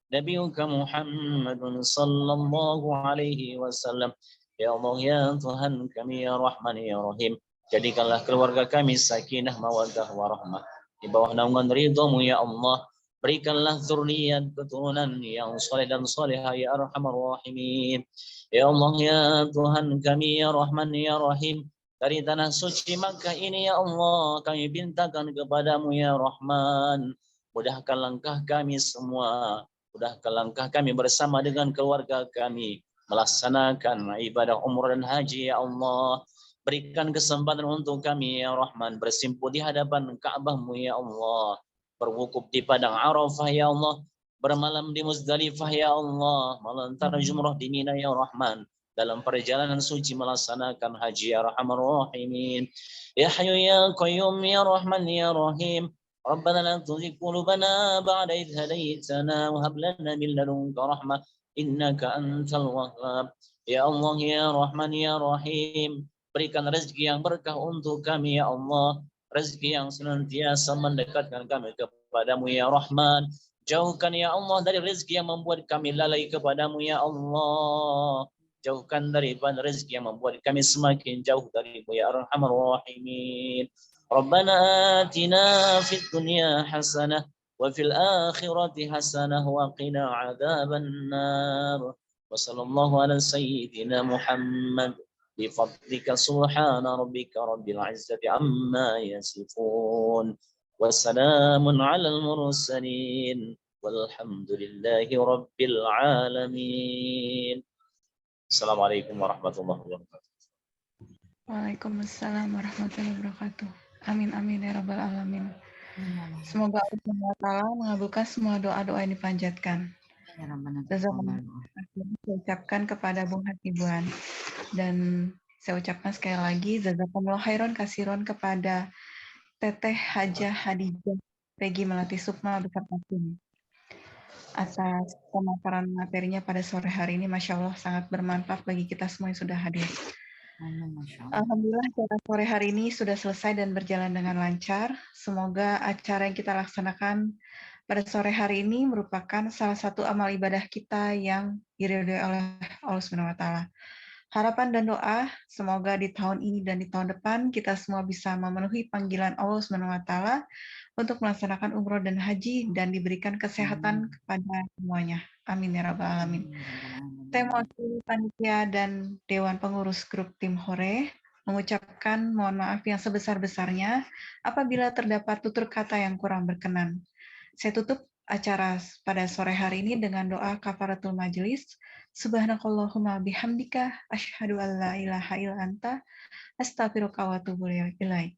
نبيك محمد صلى الله عليه wasallam. Ya Allah ya Tuhan kami ya Rahman ya Rahim, jadikanlah keluarga kami sakinah mawaddah warahmah di bawah naungan ridhamu ya Allah. Berikanlah zuriat keturunan yang saleh dan salehah ya Arhamar Rahimin. Ya Allah ya Tuhan kami ya Rahman ya Rahim, dari tanah suci Makkah ini ya Allah kami mintakan kepadamu ya Rahman, mudahkan langkah kami semua, mudahkan langkah kami bersama dengan keluarga kami melaksanakan ibadah umrah dan haji ya Allah. Berikan kesempatan untuk kami ya Rahman bersimpuh di hadapan Ka'bahmu ya Allah, berwukuf di padang Arafah ya Allah, bermalam di Muzdalifah ya Allah, melontar jumrah di Mina ya Rahman, dalam perjalanan suci melaksanakan haji ya Arhamar Rahimin. Ya Hayyu ya Qayyum ya Rahman ya Rahim, Rabbana la tuzigh qulubana ba'da idh hadaytana wa hab lana min ladunka rahmah innaka antal wahhab. Ya Allah ya Rahman ya Rahim, berikan rezeki yang berkah untuk kami ya Allah, rezeki yang senantiasa mendekatkan kami kepadamu ya Rahman. Jauhkan ya Allah dari rezeki yang membuat kami lalai kepadamu ya Allah. Jauhkan daripada rezeki yang membuat kami semakin jauh darimu ya Arhamar Rahimin. Rabbana atina fid dunya hasanah wa fil akhirati hasanah wa qina adzaban nar. Wa sallallahu ala sayyidina Muhammad بفضلك سبحان ربك رب العزة عما يصفون وسلام على المرسلين والحمد لله رب العالمين. السلام عليكم ورحمة الله وبركاته. Waalaikumsalam warahmatullahi wabarakatuh. Amin amin ya rabbal alamin. Semoga Allah SWT mengabulkan semua doa-doa yang dipanjatkan. Jazakumullah saya ucapkan kepada Bung Hasibuan, dan saya ucapkan sekali lagi jazakumullah khairan kasiron kepada Teteh Hajah Hadijah Regi Melati Sukma beserta tim atas pemaparan materinya pada sore hari ini. Masya Allah sangat bermanfaat bagi kita semua yang sudah hadir. Alhamdulillah acara sore hari ini sudah selesai dan berjalan dengan lancar. Semoga acara yang kita laksanakan pada sore hari ini merupakan salah satu amal ibadah kita yang diridhoi oleh Allah Subhanahu wa taala. Harapan dan doa semoga di tahun ini dan di tahun depan kita semua bisa memenuhi panggilan Allah Subhanahu wa taala untuk melaksanakan umroh dan haji dan diberikan kesehatan kepada semuanya. Amin ya rabbal alamin. Saya mewakili panitia dan dewan pengurus grup tim Hore mengucapkan mohon maaf yang sebesar-besarnya apabila terdapat tutur kata yang kurang berkenan. Saya tutup acara pada sore hari ini dengan doa kafaratul majelis. Subhanakallahumma bihamdika asyhadu an la ilaha illa anta astaghfiruka wa atubu ilaik.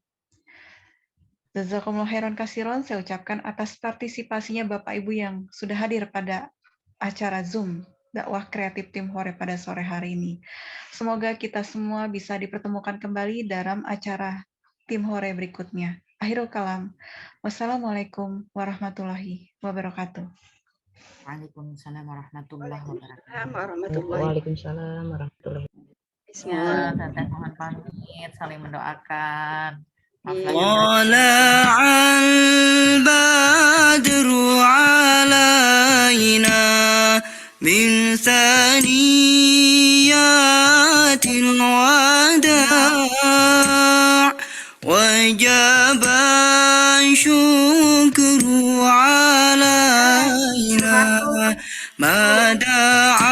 Jazakumullah khairan katsiran saya ucapkan atas partisipasinya Bapak Ibu yang sudah hadir pada acara Zoom dakwah kreatif tim Hore pada sore hari ini. Semoga kita semua bisa dipertemukan kembali dalam acara tim Hore berikutnya. Akhirul kalam. Wassalamualaikum warahmatullahi wabarakatuh. Waalaikumsalam warahmatullahi wabarakatuh. Waalaikumsalam warahmatullahi wabarakatuh. Ya, Teteh mohon pamit, saling mendoakan. طلع البدر علينا من ثنيات الوداع وجب الشكر علينا ما دعا